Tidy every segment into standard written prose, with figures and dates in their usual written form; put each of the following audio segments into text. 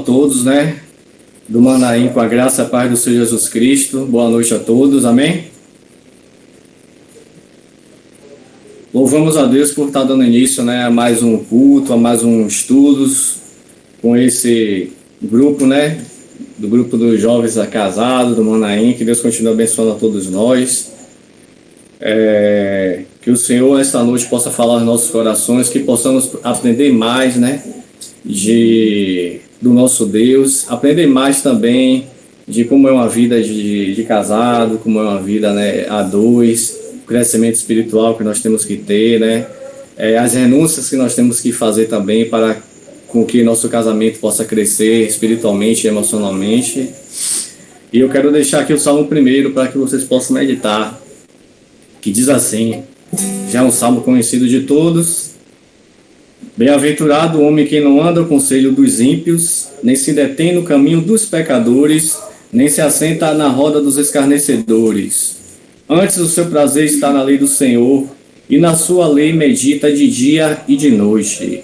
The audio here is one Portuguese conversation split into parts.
todos, né? Do Manaim, com a graça e a paz do Senhor Jesus Cristo. Boa noite a todos, amém? Louvamos a Deus por estar dando início, né, a mais um culto, a mais um estudos com esse grupo, né? Do grupo dos jovens casados, do Manaim. Que Deus continue abençoando a todos nós. Que o Senhor, esta noite, possa falar aos nossos corações, que possamos aprender mais, né? Do nosso Deus, aprender mais também de como é uma vida de casado, como é uma vida, né, a dois, o crescimento espiritual que nós temos que ter, né, as renúncias que nós temos que fazer também para com que nosso casamento possa crescer espiritualmente e emocionalmente. E eu quero deixar aqui o Salmo primeiro para que vocês possam meditar, que diz assim, já é um salmo conhecido de todos: bem-aventurado o homem que não anda no conselho dos ímpios, nem se detém no caminho dos pecadores, nem se assenta na roda dos escarnecedores. Antes o seu prazer está na lei do Senhor, e na sua lei medita de dia e de noite.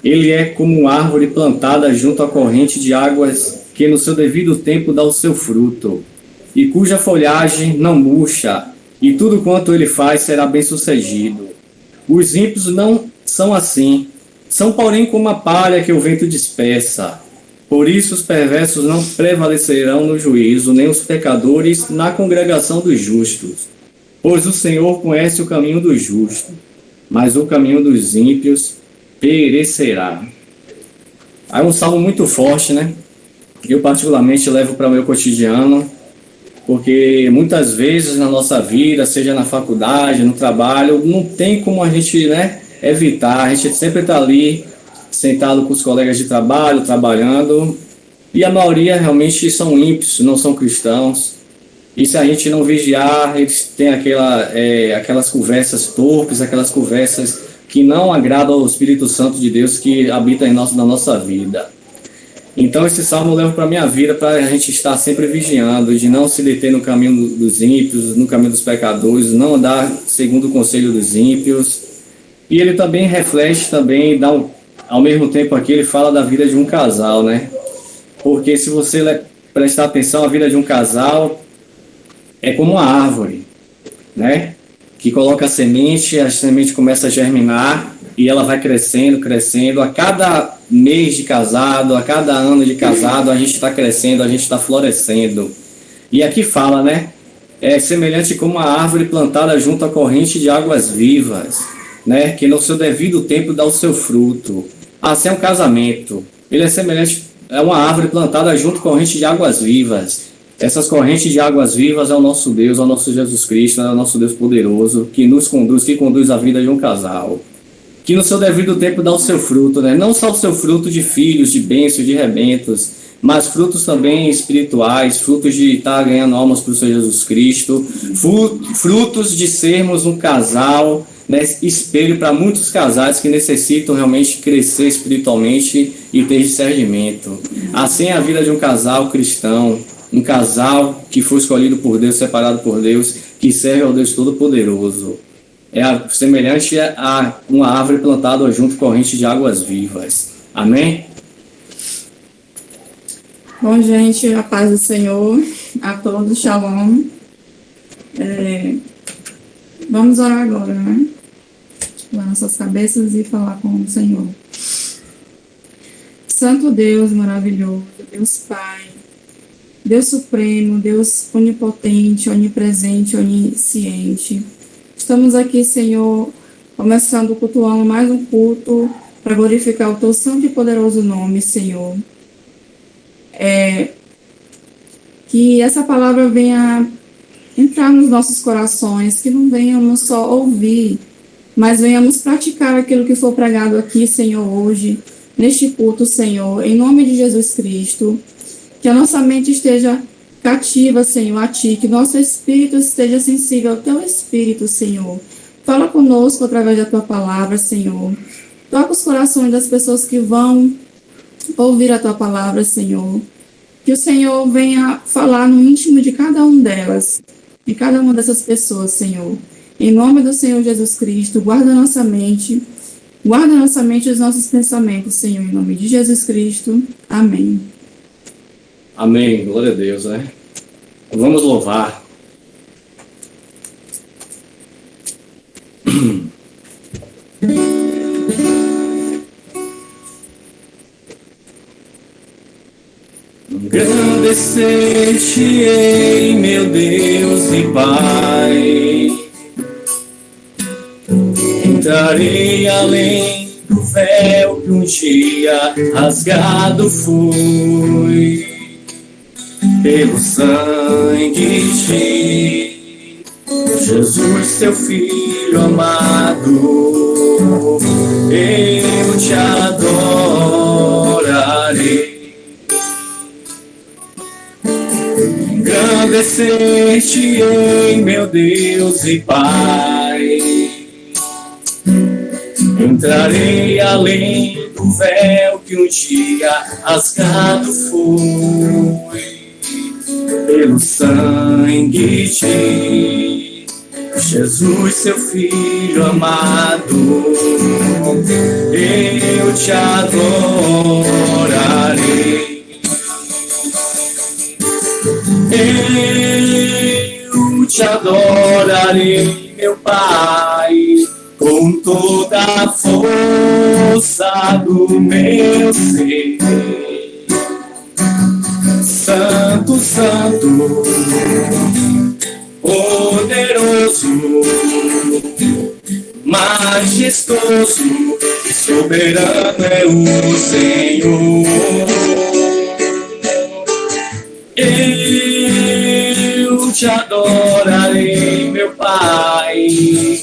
Ele é como árvore plantada junto à corrente de águas, que no seu devido tempo dá o seu fruto, e cuja folhagem não murcha, e tudo quanto ele faz será bem-sucedido. Os ímpios não são assim, são, porém, como a palha que o vento dispersa. Por isso os perversos não prevalecerão no juízo, nem os pecadores na congregação dos justos. Pois o Senhor conhece o caminho dos justos, mas o caminho dos ímpios perecerá. É um salmo muito forte, né? Eu particularmente levo para o meu cotidiano, porque muitas vezes na nossa vida, seja na faculdade, no trabalho, não tem como a gente, né, evitar. A gente sempre está ali sentado com os colegas de trabalho, trabalhando, e a maioria realmente são ímpios, não são cristãos. E se a gente não vigiar, eles têm aquelas conversas torpes, aquelas conversas que não agradam ao Espírito Santo de Deus que habita na nossa vida. Então esse salmo eu levo para a minha vida, para a gente estar sempre vigiando, de não se deter no caminho dos ímpios, no caminho dos pecadores, não andar segundo o conselho dos ímpios. E ele também reflete, também ao mesmo tempo aqui, ele fala da vida de um casal, né? Porque se você prestar atenção, a vida de um casal é como uma árvore, né? Que coloca a semente começa a germinar e ela vai crescendo, crescendo. A cada mês de casado, a cada ano de casado, a gente está crescendo, a gente está florescendo. E aqui fala, né? É semelhante como uma árvore plantada junto à corrente de águas vivas, né, que no seu devido tempo dá o seu fruto. Assim é um casamento. Ele é semelhante a uma árvore plantada junto à corrente de águas vivas. Essas correntes de águas vivas é o nosso Deus, é o nosso Jesus Cristo, é o nosso Deus poderoso, que nos conduz, que conduz a vida de um casal. Que no seu devido tempo dá o seu fruto, né? Não só o seu fruto de filhos, de bênçãos, de rebentos, mas frutos também espirituais, frutos de estar ganhando almas para o Senhor Jesus Cristo, frutos de sermos um casal, né, espelho para muitos casais que necessitam realmente crescer espiritualmente e ter discernimento. Assim é a vida de um casal cristão, um casal que foi escolhido por Deus, separado por Deus, que serve ao Deus Todo-Poderoso. Semelhante a uma árvore plantada junto à corrente de águas vivas. Amém? Bom, gente, a paz do Senhor a todos, shalom. Vamos orar agora, né? Lá nossas cabeças e falar com o Senhor. Santo Deus maravilhoso, Deus Pai, Deus Supremo, Deus onipotente, onipresente, onisciente. Estamos aqui, Senhor, começando cultuando mais um culto para glorificar o teu santo e poderoso nome, Senhor. Que essa palavra venha entrar nos nossos corações, que não venhamos só ouvir, mas venhamos praticar aquilo que for pregado aqui, Senhor, hoje, neste culto, Senhor, em nome de Jesus Cristo. Que a nossa mente esteja cativa, Senhor, a Ti, que nosso espírito esteja sensível ao Teu Espírito, Senhor. Fala conosco através da Tua palavra, Senhor. Toca os corações das pessoas que vão ouvir a Tua palavra, Senhor. Que o Senhor venha falar no íntimo de cada um delas, de cada uma dessas pessoas, Senhor. Em nome do Senhor Jesus Cristo, guarda nossa mente e os nossos pensamentos, Senhor, em nome de Jesus Cristo. Amém. Amém. Glória a Deus, né? Vamos louvar. Engrandecer-te-ei, meu Deus e Pai. Entrarei além do véu que um dia rasgado foi pelo sangue de Jesus, teu Filho amado. Eu te adorarei. Engrandecer-te-ei, meu Deus e Pai. Entrarei além do véu que um dia rasgado foi pelo sangue de Jesus, seu Filho amado. Eu te adorarei. Eu te adorarei, meu Pai, com toda a força do meu ser. Santo, santo, poderoso, majestoso e soberano é o Senhor. Eu te adorarei, meu Pai,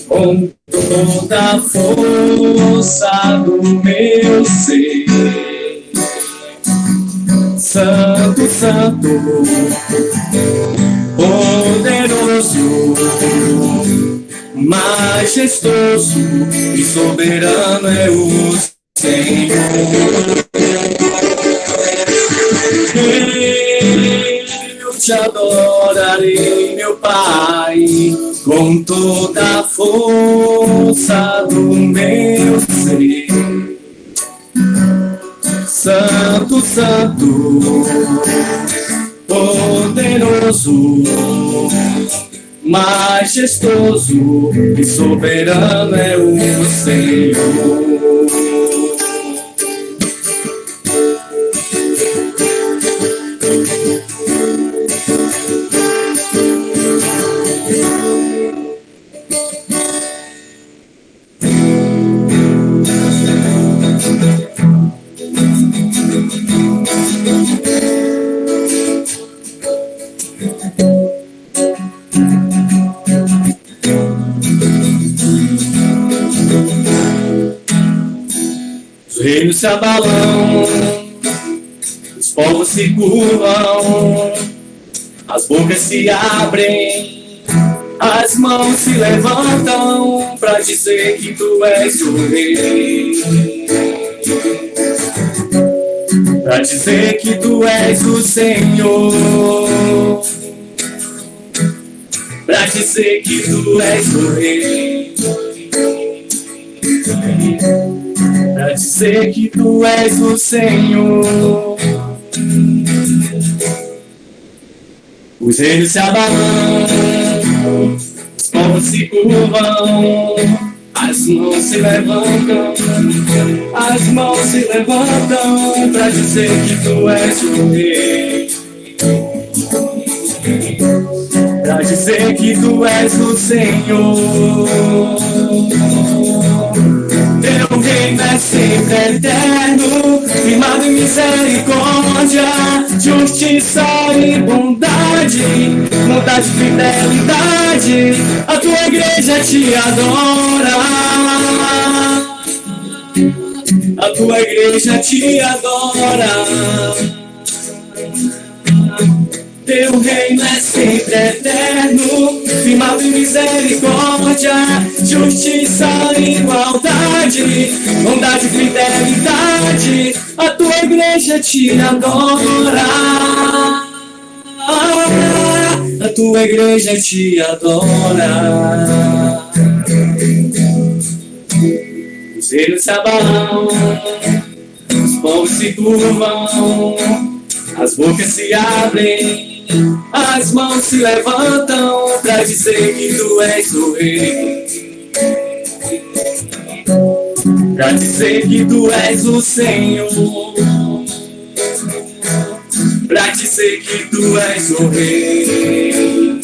com toda a força do meu ser. Santo, santo, poderoso, majestoso e soberano é o Senhor. Eu te adorarei, meu Pai, com toda a força do meu ser. Santo, santo, poderoso, majestoso e soberano é o Senhor. Os reinos se abalam, os povos se curvam, as bocas se abrem, as mãos se levantam para dizer que tu és o rei, para dizer que tu és o Senhor, para dizer que tu és o rei, para dizer que tu és o Senhor. Os reinos se abalam, os povos se curvam, as mãos se levantam, as mãos se levantam para dizer que tu és o rei, para dizer que tu és o Senhor. Teu reino é sempre eterno, firmado em misericórdia, justiça e bondade, bondade e fidelidade. A tua igreja te adora, a tua igreja te adora. Teu reino é sempre eterno, firmado em misericórdia, justiça e igualdade, bondade e fidelidade. A tua igreja te adora, a tua igreja te adora. Os reinos se abalam, os povos se curvam, as bocas se abrem, as mãos se levantam pra dizer que tu és o rei, pra dizer que tu és o Senhor, pra dizer que tu és o rei,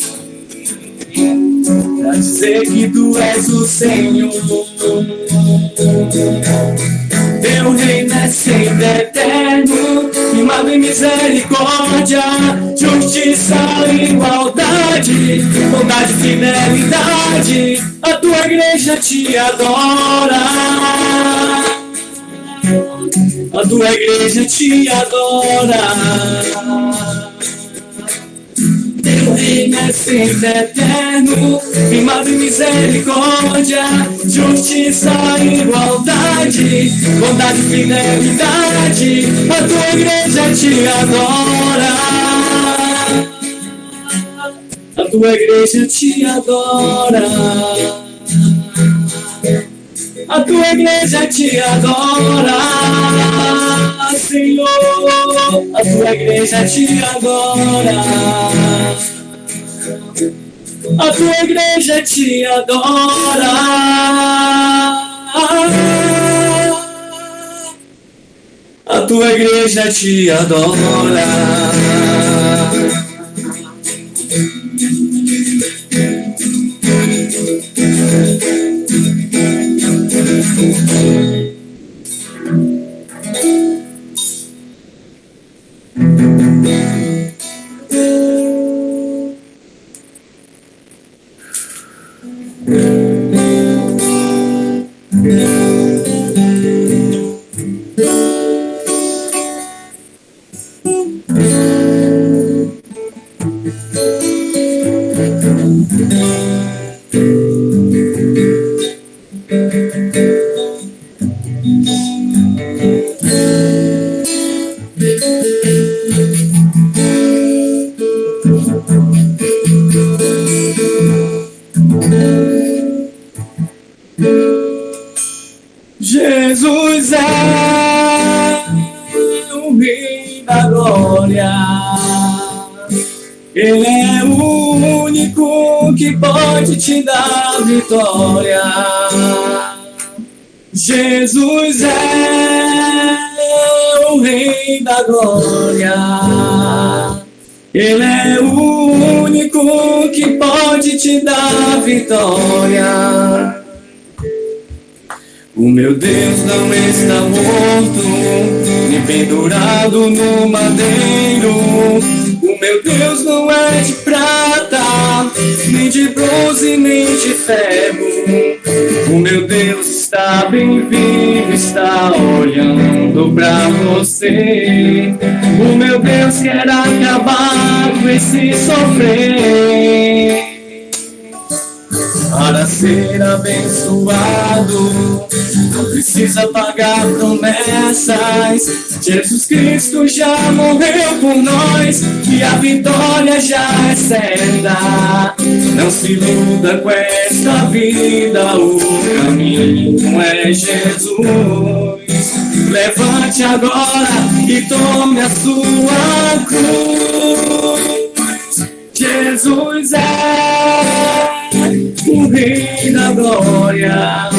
pra dizer que tu és o Senhor. Teu reino é sempre eterno, firmado em misericórdia, justiça, igualdade, bondade e fidelidade. A tua igreja te adora, a tua igreja te adora. Teu reino é sempre eterno, firmado em misericórdia, justiça, igualdade, bondade e fidelidade. A tua igreja te adora, a tua igreja te adora, a tua igreja te adora, Senhor, a tua igreja te adora, a tua igreja te adora, a tua igreja te adora. Jesus é o Rei da Glória, Ele é o único que pode te dar vitória. Jesus é o Rei da Glória, Ele é o único que pode te dar vitória. O meu Deus não está morto, nem pendurado no madeiro. O meu Deus não é de prata, nem de bronze, nem de ferro. O meu Deus está bem vivo, está olhando pra você. O meu Deus quer acabar com esse sofrer. Para ser abençoado, não precisa pagar promessas. Jesus Cristo já morreu por nós e a vitória já é certa. Não se iluda com esta vida, o caminho é Jesus. Levante agora e tome a sua cruz. Jesus é o Rei da Glória,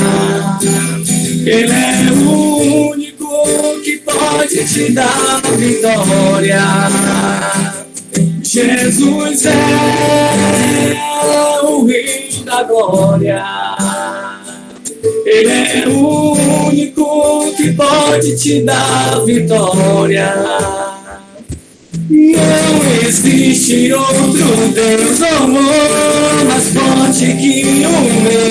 Ele é o único que pode te dar vitória. Jesus é o Rei da Glória, Ele é o único que pode te dar vitória. Não existe outro Deus ou amor mais forte que o meu.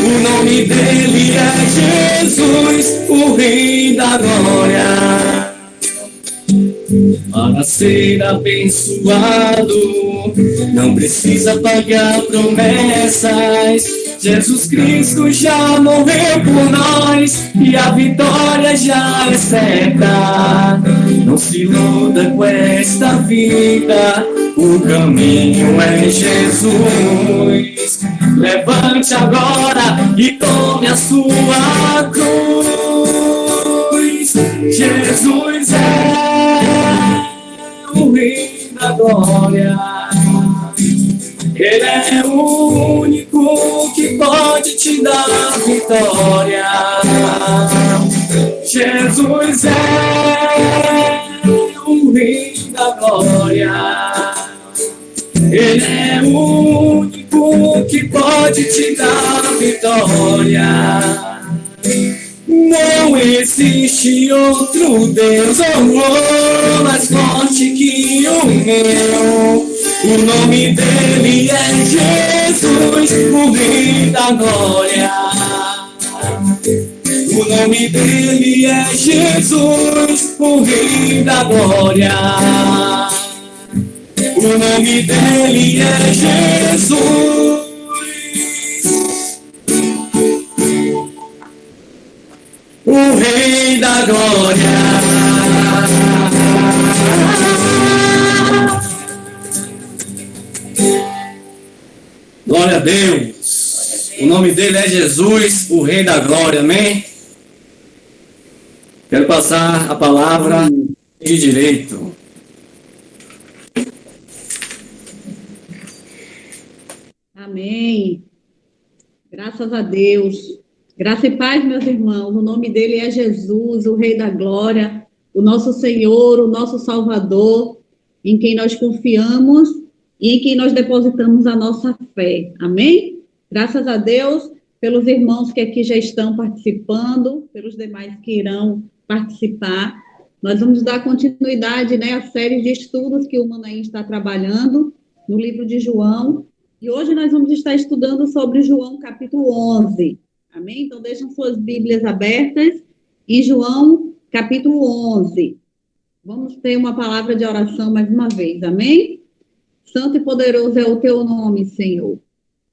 O nome dele é Jesus, o Rei da Glória. Para ser abençoado, não precisa pagar promessas. Jesus Cristo já morreu por nós e a vitória já é certa. Não se iluda com esta vida, o caminho é Jesus. Levante agora e tome a sua cruz. Jesus é Rei da Glória. Ele é o único que pode te dar vitória. Jesus é o Rei da Glória. Ele é o único que pode te dar vitória. Não existe outro Deus, mais forte que o meu. O nome dele é Jesus, o Rei da Glória. O nome dele é Jesus, o Rei da Glória. O nome dele é Jesus. O Rei da Glória. Glória a Deus. O nome dele é Jesus, o Rei da Glória. Amém? Quero passar a palavra de direito. Amém. Graças a Deus. Graça e paz, meus irmãos. O nome dele é Jesus, o Rei da Glória, o nosso Senhor, o nosso Salvador, em quem nós confiamos e em quem nós depositamos a nossa fé. Amém? Graças a Deus pelos irmãos que aqui já estão participando, pelos demais que irão participar. Nós vamos dar continuidade, né, à série de estudos que o Manaim está trabalhando no livro de João. E hoje nós vamos estar estudando sobre João capítulo 11. Amém? Então, deixem suas Bíblias abertas em João, capítulo 11. Vamos ter uma palavra de oração mais uma vez. Amém? Santo e poderoso é o teu nome, Senhor.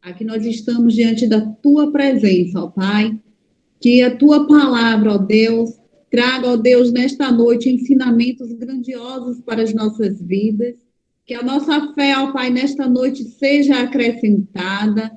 Aqui nós estamos diante da tua presença, ó Pai. Que a tua palavra, ó Deus, traga, ó Deus, nesta noite ensinamentos grandiosos para as nossas vidas. Que a nossa fé, ó Pai, nesta noite seja acrescentada.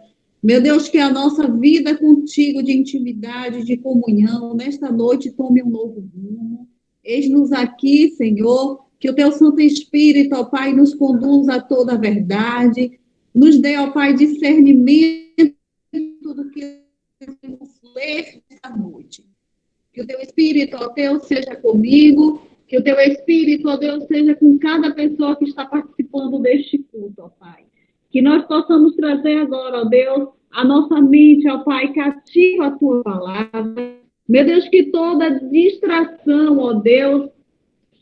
Meu Deus, que a nossa vida contigo de intimidade, de comunhão, nesta noite tome um novo rumo. Eis-nos aqui, Senhor, que o teu Santo Espírito, ó Pai, nos conduza a toda a verdade, nos dê, ó Pai, discernimento do que devemos ler esta noite. Que o teu Espírito, ó Deus, seja comigo, que o teu Espírito, ó Deus, seja com cada pessoa que está participando deste culto, ó Pai. Que nós possamos trazer agora, ó Deus, a nossa mente, ó Pai, cativa a tua palavra. Meu Deus, que toda distração, ó Deus,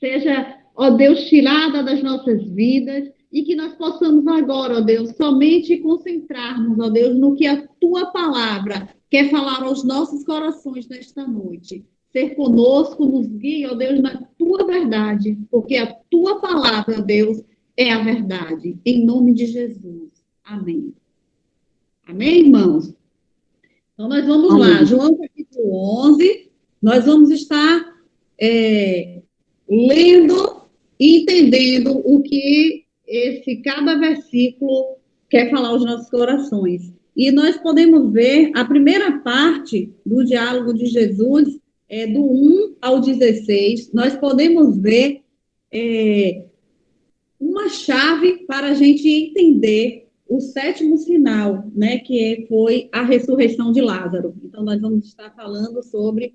seja, ó Deus, tirada das nossas vidas e que nós possamos agora, ó Deus, somente concentrarmos, ó Deus, no que a tua palavra quer falar aos nossos corações nesta noite. Ser conosco, nos guie, ó Deus, na tua verdade, porque a tua palavra, ó Deus, é a verdade. Em nome de Jesus. Amém. Amém, irmãos? Então, nós vamos lá. João capítulo 11. Nós vamos estar lendo e entendendo o que cada versículo quer falar aos nossos corações. E nós podemos ver a primeira parte do diálogo de Jesus, do 1 ao 16. Nós podemos ver uma chave para a gente entender o sétimo sinal, né, que foi a ressurreição de Lázaro. Então, nós vamos estar falando sobre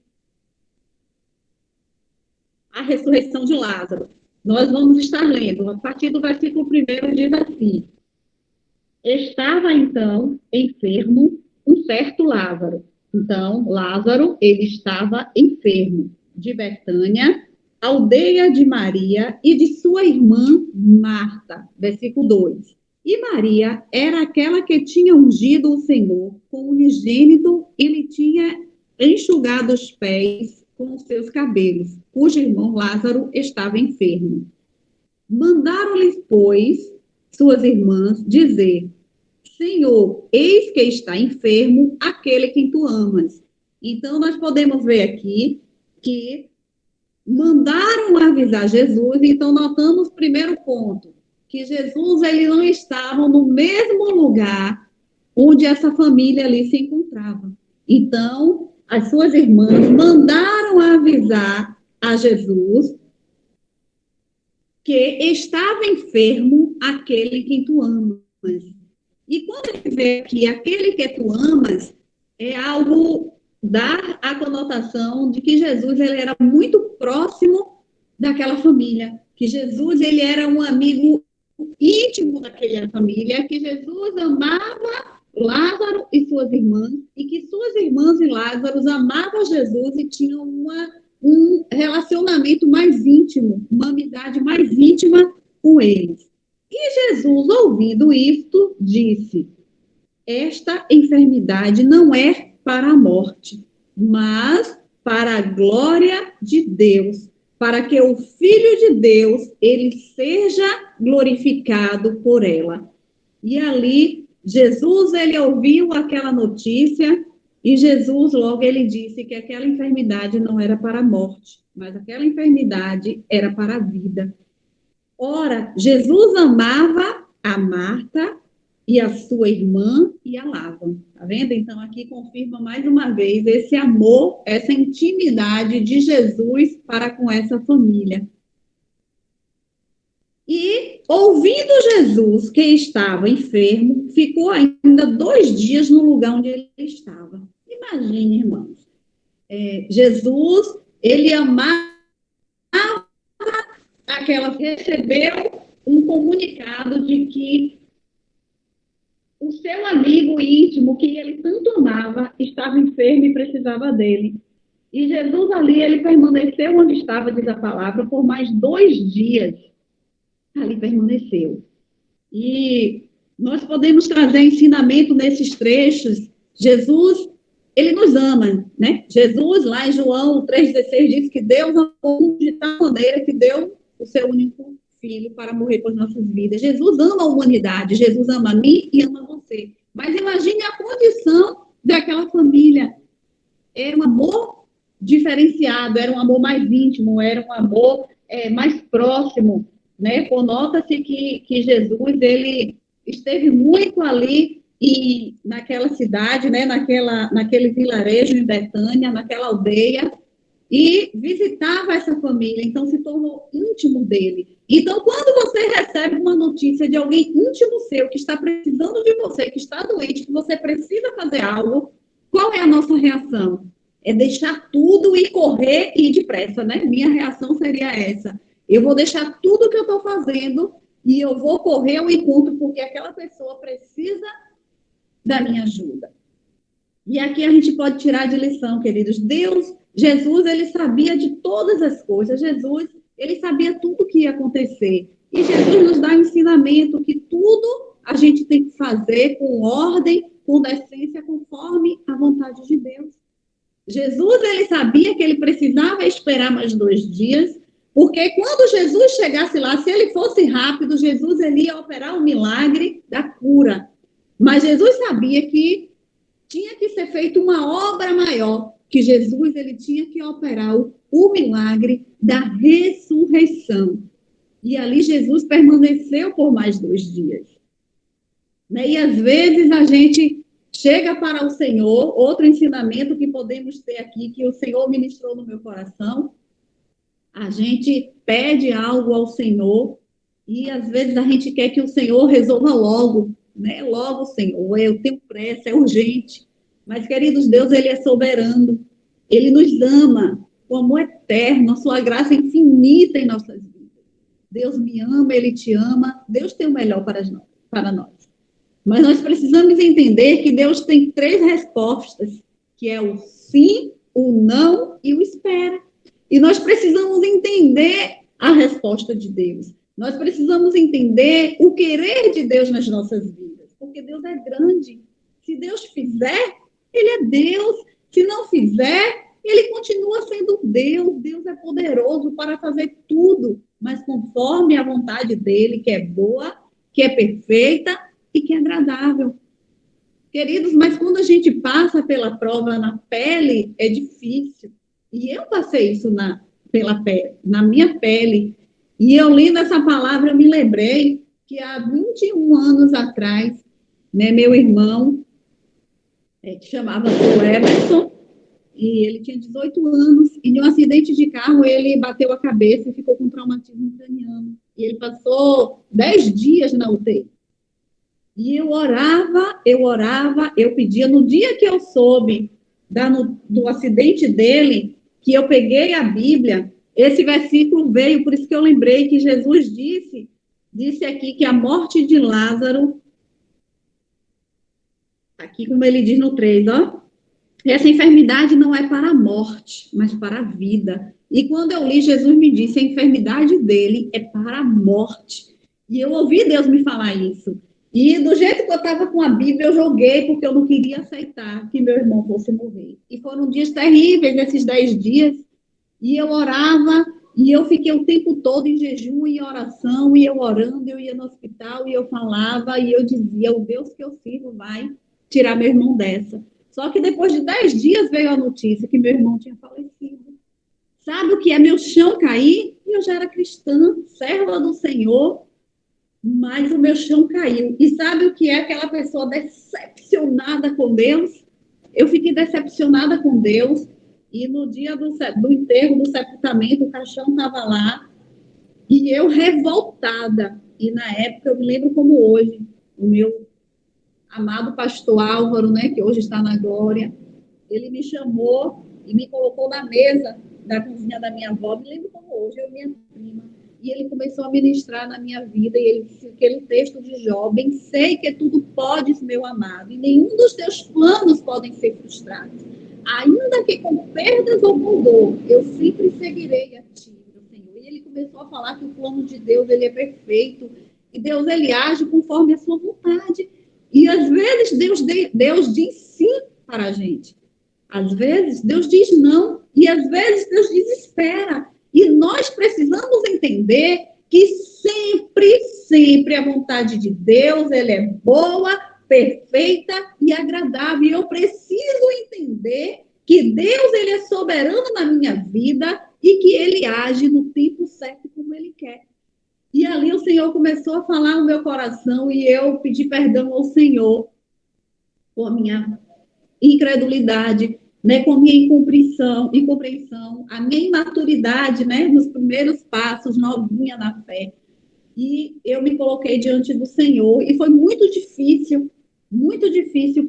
a ressurreição de Lázaro. Nós vamos estar lendo, a partir do versículo 1, diz assim: estava, então, enfermo um certo Lázaro. Então, Lázaro, ele estava enfermo, de Betânia, aldeia de Maria e de sua irmã Marta. Versículo 2. E Maria era aquela que tinha ungido o Senhor com unigênito e lhe tinha enxugado os pés com os seus cabelos, cujo irmão Lázaro estava enfermo. Mandaram-lhes, pois, suas irmãs dizer: Senhor, eis que está enfermo aquele quem tu amas. Então, nós podemos ver aqui que mandaram avisar Jesus. Então, notamos, primeiro ponto, que Jesus, ele não estava no mesmo lugar onde essa família ali se encontrava. Então, as suas irmãs mandaram avisar a Jesus que estava enfermo aquele que tu amas. E quando ele vê que aquele que tu amas é algo, dá a conotação de que Jesus ele era muito próximo daquela família, que Jesus ele era um amigo íntimo daquela família, que Jesus amava Lázaro e suas irmãs, e que suas irmãs e Lázaro amavam Jesus e tinham um relacionamento mais íntimo, uma amizade mais íntima com eles. E Jesus, ouvindo isto, disse: esta enfermidade não é para a morte, mas para a glória de Deus, para que o Filho de Deus ele seja glorificado por ela. E ali Jesus ele ouviu aquela notícia e Jesus logo ele disse que aquela enfermidade não era para a morte, mas aquela enfermidade era para a vida. Ora, Jesus amava a Marta e a sua irmã e a Lázaro. Tá vendo? Então, aqui confirma mais uma vez esse amor, essa intimidade de Jesus para com essa família. E, ouvindo Jesus que estava enfermo, ficou ainda 2 dias no lugar onde ele estava. Imagine, irmãos. Jesus, ele amava recebeu um comunicado de que o seu amigo íntimo, que ele tanto amava, estava enfermo e precisava dele. E Jesus ali, ele permaneceu onde estava, diz a palavra, por mais 2 dias. Ali permaneceu. E nós podemos trazer ensinamento nesses trechos. Jesus, ele nos ama, né? Jesus, lá em João 3,16, diz que Deus amou de tal maneira que deu o seu único filho para morrer por nossas vidas. Jesus ama a humanidade, Jesus ama a mim e ama você. Mas imagine a condição daquela família. Era um amor diferenciado, era um amor mais íntimo, era um amor mais próximo, né? Conota-se que Jesus, ele esteve muito ali e naquela cidade, né? Naquele vilarejo em Betânia, naquela aldeia, e visitava essa família, então se tornou íntimo dele. Então, quando você recebe uma notícia de alguém íntimo seu, que está precisando de você, que está doente, que você precisa fazer algo, qual é a nossa reação? É deixar tudo e correr e ir depressa, né? Minha reação seria essa. Eu vou deixar tudo que eu estou fazendo e eu vou correr ao encontro, porque aquela pessoa precisa da minha ajuda. E aqui a gente pode tirar de lição, queridos. Jesus, ele sabia de todas as coisas. Jesus, ele sabia tudo o que ia acontecer. E Jesus nos dá um ensinamento que tudo a gente tem que fazer com ordem, com decência, conforme a vontade de Deus. Jesus, ele sabia que ele precisava esperar mais 2 dias, porque quando Jesus chegasse lá, se ele fosse rápido, Jesus ele ia operar o milagre da cura. Mas Jesus sabia que tinha que ser feita uma obra maior, que Jesus ele tinha que operar o milagre da ressurreição. E ali Jesus permaneceu por mais 2 dias. Né? E às vezes a gente chega para o Senhor, outro ensinamento que podemos ter aqui, que o Senhor ministrou no meu coração, a gente pede algo ao Senhor e às vezes a gente quer que o Senhor resolva logo, né? Logo, Senhor, eu tenho pressa, é urgente. Mas, queridos, Deus, ele é soberano. Ele nos ama com amor eterno, a sua graça é infinita em nossas vidas. Deus me ama, ele te ama. Deus tem o melhor para nós. Mas nós precisamos entender que Deus tem 3 respostas, que é o sim, o não e o espera. E nós precisamos entender a resposta de Deus. Nós precisamos entender o querer de Deus nas nossas vidas. Porque Deus é grande. Se Deus fizer, ele é Deus. Se não fizer, ele continua sendo Deus. Deus é poderoso para fazer tudo, mas conforme a vontade dele, que é boa, que é perfeita e que é agradável. Queridos, mas quando a gente passa pela prova na pele, é difícil. E eu passei isso na minha pele. E eu lendo essa palavra, eu me lembrei que há 21 anos atrás, né, meu irmão, que chamava o Emerson, e ele tinha 18 anos, e em um acidente de carro ele bateu a cabeça e ficou com traumatismo craniano. E ele passou 10 dias na UTI. E eu orava, eu pedia. No dia que eu soube do acidente dele, que eu peguei a Bíblia, esse versículo veio, por isso que eu lembrei que Jesus disse aqui que a morte de Lázaro, aqui como ele diz no 3, ó, essa enfermidade não é para a morte, mas para a vida. E quando eu li, Jesus me disse, a enfermidade dele é para a morte. E eu ouvi Deus me falar isso. E do jeito que eu estava com a Bíblia, eu joguei, porque eu não queria aceitar que meu irmão fosse morrer. E foram dias terríveis, esses 10 dias. E eu orava, e eu fiquei o tempo todo em jejum e oração, e eu orando, eu ia no hospital, e eu falava, e eu dizia, o Deus que eu sirvo vai tirar meu irmão dessa. Só que depois de 10 dias veio a notícia que meu irmão tinha falecido. Sabe o que é meu chão cair? Eu já era cristã, serva do Senhor, mas o meu chão caiu. E sabe o que é aquela pessoa decepcionada com Deus? Eu fiquei decepcionada com Deus. E no dia do enterro, do sepultamento, o caixão estava lá. E eu revoltada. E na época, eu me lembro como hoje, o meu amado pastor Álvaro, né, que hoje está na glória, ele me chamou e me colocou na mesa da cozinha da minha avó, me lembro como hoje, eu e minha prima, e ele começou a ministrar na minha vida, e ele disse aquele texto de Jó, bem sei que tudo podes, meu amado, e nenhum dos teus planos podem ser frustrados, ainda que com perdas ou com dor, eu sempre seguirei a ti, meu Senhor. E ele começou a falar que o plano de Deus, ele é perfeito, e Deus, ele age conforme a sua vontade. E às vezes Deus diz sim para a gente. Às vezes Deus diz não. E às vezes Deus diz espera. E nós precisamos entender que sempre a vontade de Deus, ela é boa, perfeita e agradável. E eu preciso entender que Deus, ele é soberano na minha vida e que ele age no tempo certo como ele quer. E ali o Senhor começou a falar no meu coração e eu pedi perdão ao Senhor por minha incredulidade, né, com a minha incompreensão, a minha imaturidade, né, nos primeiros passos, novinha na fé. E eu me coloquei diante do Senhor e foi muito difícil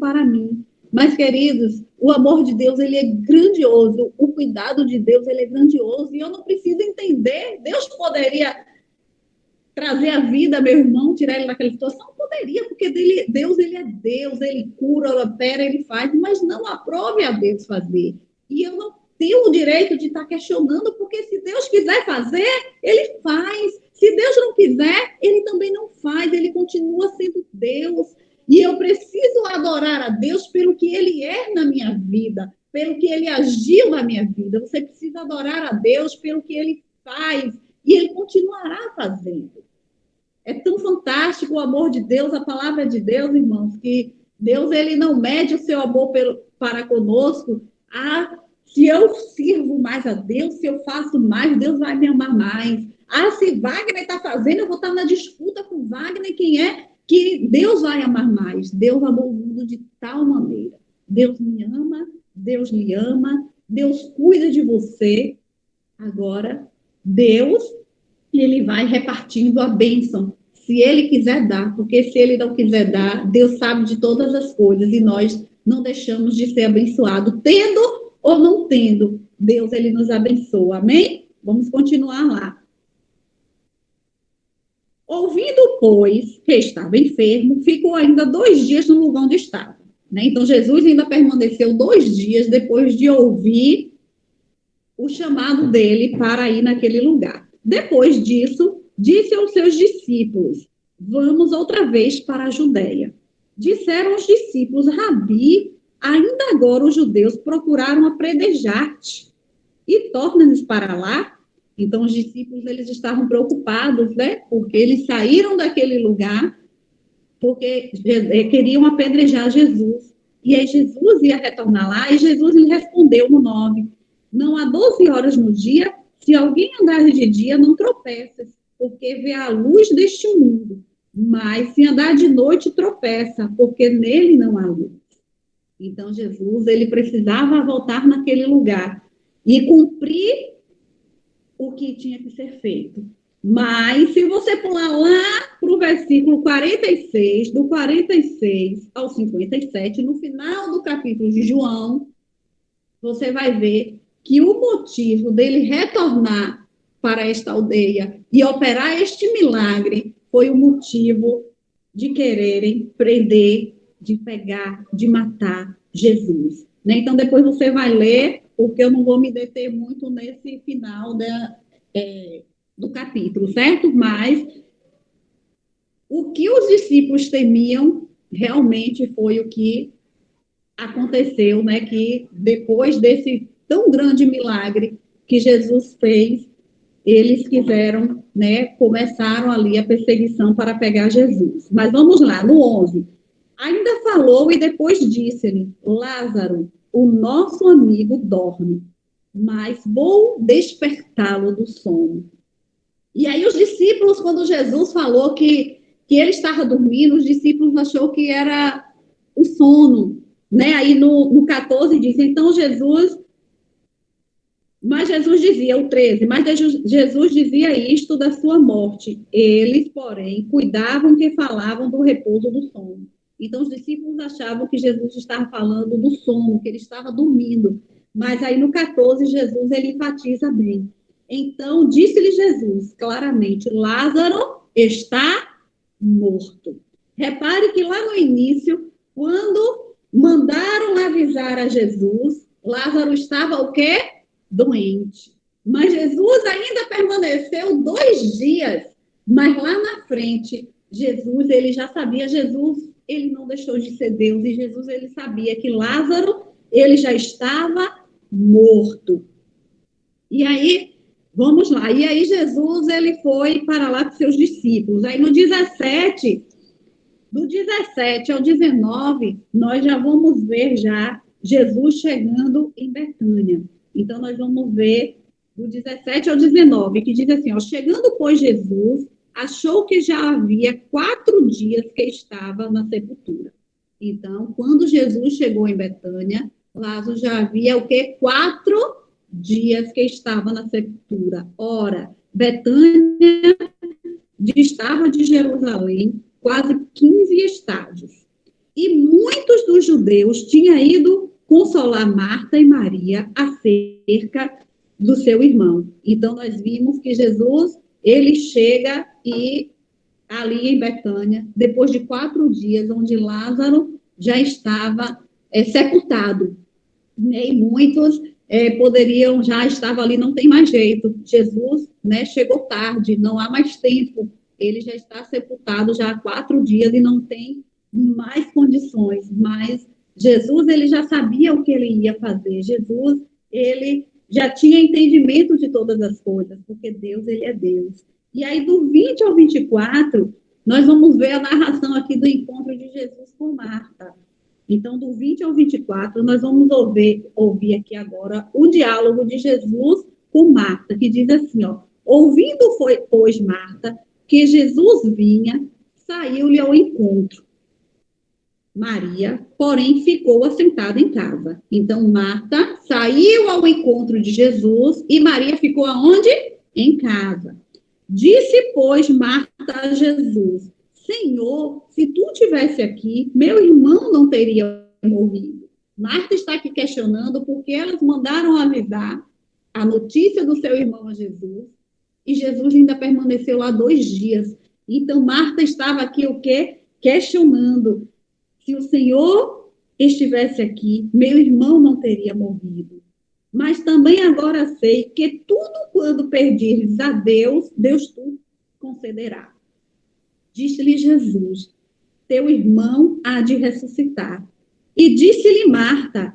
para mim. Mas, queridos, o amor de Deus, ele é grandioso, o cuidado de Deus, ele é grandioso e eu não preciso entender. Deus poderia trazer a vida, meu irmão, tirar ele daquela situação? Poderia, porque Deus, ele é Deus, ele cura, ele opera, ele faz, mas não aprove a Deus fazer. E eu não tenho o direito de estar questionando, porque se Deus quiser fazer, ele faz. Se Deus não quiser, ele também não faz, ele continua sendo Deus. E eu preciso adorar a Deus pelo que ele é na minha vida, pelo que ele agiu na minha vida. Você precisa adorar a Deus pelo que ele faz, e ele continuará fazendo. É tão fantástico o amor de Deus, a palavra de Deus, irmãos, que Deus, ele não mede o seu amor para conosco. Se eu sirvo mais a Deus, se eu faço mais, Deus vai me amar mais. Se Wagner está fazendo, eu vou estar na disputa com Wagner, quem é que Deus vai amar mais. Deus amou o mundo de tal maneira. Deus me ama, Deus lhe ama, Deus cuida de você. Agora, Deus, ele vai repartindo a bênção, se ele quiser dar, porque se ele não quiser dar, Deus sabe de todas as coisas e nós não deixamos de ser abençoados, tendo ou não tendo, Deus, ele nos abençoa, amém? Vamos continuar lá. Ouvindo, pois, que estava enfermo, ficou ainda 2 dias no lugar onde estava, né? Então, Jesus ainda permaneceu 2 dias depois de ouvir o chamado dele para ir naquele lugar. Depois disso, disse aos seus discípulos, vamos outra vez para a Judéia. Disseram os discípulos, Rabi, ainda agora os judeus procuraram apedrejar-te e torna-nos para lá. Então os discípulos, eles estavam preocupados, né? Porque eles saíram daquele lugar porque queriam apedrejar Jesus. E aí Jesus ia retornar lá e Jesus lhe respondeu no 9, não há 12 horas no dia, se alguém andar de dia, não tropeça, porque vê a luz deste mundo. Mas se andar de noite, tropeça, porque nele não há luz. Então, Jesus, ele precisava voltar naquele lugar e cumprir o que tinha que ser feito. Mas, se você pular lá para o versículo 46, do 46 ao 57, no final do capítulo de João, você vai ver que o motivo dele retornar para esta aldeia e operar este milagre foi o motivo de quererem prender, de pegar, de matar Jesus. Né? Então, depois você vai ler, porque eu não vou me deter muito nesse final do capítulo, certo? Mas o que os discípulos temiam realmente foi o que aconteceu, né? Que depois desse tão grande milagre que Jesus fez, eles quiseram, né? Começaram ali a perseguição para pegar Jesus. Mas vamos lá, no 11. Ainda falou e depois disse-lhe: Lázaro, o nosso amigo dorme, mas vou despertá-lo do sono. E aí os discípulos, quando Jesus falou que ele estava dormindo, os discípulos achou que era o sono, né? Aí no 14 diz, então mas Jesus dizia, o 13, mas Jesus dizia isto da sua morte. Eles, porém, cuidavam que falavam do repouso do sono. Então os discípulos achavam que Jesus estava falando do sono, que ele estava dormindo. Mas aí no 14, Jesus ele enfatiza bem. Então disse-lhe Jesus claramente, Lázaro está morto. Repare que lá no início, quando mandaram avisar a Jesus, Lázaro estava o quê? Doente. Mas Jesus ainda permaneceu 2 dias. Mas lá na frente, Jesus, ele já sabia, Jesus, ele não deixou de ser Deus. E Jesus, ele sabia que Lázaro, ele já estava morto. E aí, vamos lá. E aí Jesus, ele foi para lá com seus discípulos. Aí no 17, do 17 ao 19, nós já vamos ver já Jesus chegando em Betânia. Então, nós vamos ver do 17 ao 19, que diz assim, ó, chegando, pois, Jesus, achou que já havia 4 dias que estava na sepultura. Então, quando Jesus chegou em Betânia, Lázaro já havia o quê? 4 dias que estava na sepultura. Ora, Betânia distava de Jerusalém quase 15 estádios. E muitos dos judeus tinham ido consolar Marta e Maria acerca do seu irmão. Então, nós vimos que Jesus, ele chega e ali em Betânia, depois de 4 dias, onde Lázaro já estava sepultado. Né? E muitos poderiam, já estava ali, não tem mais jeito. Jesus, né, chegou tarde, não há mais tempo. Ele já está sepultado já há 4 dias e não tem mais condições. Mas Jesus, ele já sabia o que ele ia fazer. Jesus, ele já tinha entendimento de todas as coisas, porque Deus, ele é Deus. E aí, do 20 ao 24, nós vamos ver a narração aqui do encontro de Jesus com Marta. Então, do 20 ao 24, nós vamos ouvir aqui agora o diálogo de Jesus com Marta, que diz assim, ó, ouvindo, pois, Marta, que Jesus vinha, saiu-lhe ao encontro. Maria, porém, ficou assentada em casa. Então, Marta saiu ao encontro de Jesus e Maria ficou aonde? Em casa. Disse, pois, Marta a Jesus, Senhor, se tu estivesse aqui, meu irmão não teria morrido. Marta está aqui questionando porque elas mandaram avisar a notícia do seu irmão a Jesus e Jesus ainda permaneceu lá 2 dias. Então, Marta estava aqui o quê? Questionando. Se o Senhor estivesse aqui, meu irmão não teria morrido. Mas também agora sei que tudo quando pedires a Deus, Deus tu concederá. Disse-lhe Jesus, teu irmão há de ressuscitar. E disse-lhe Marta,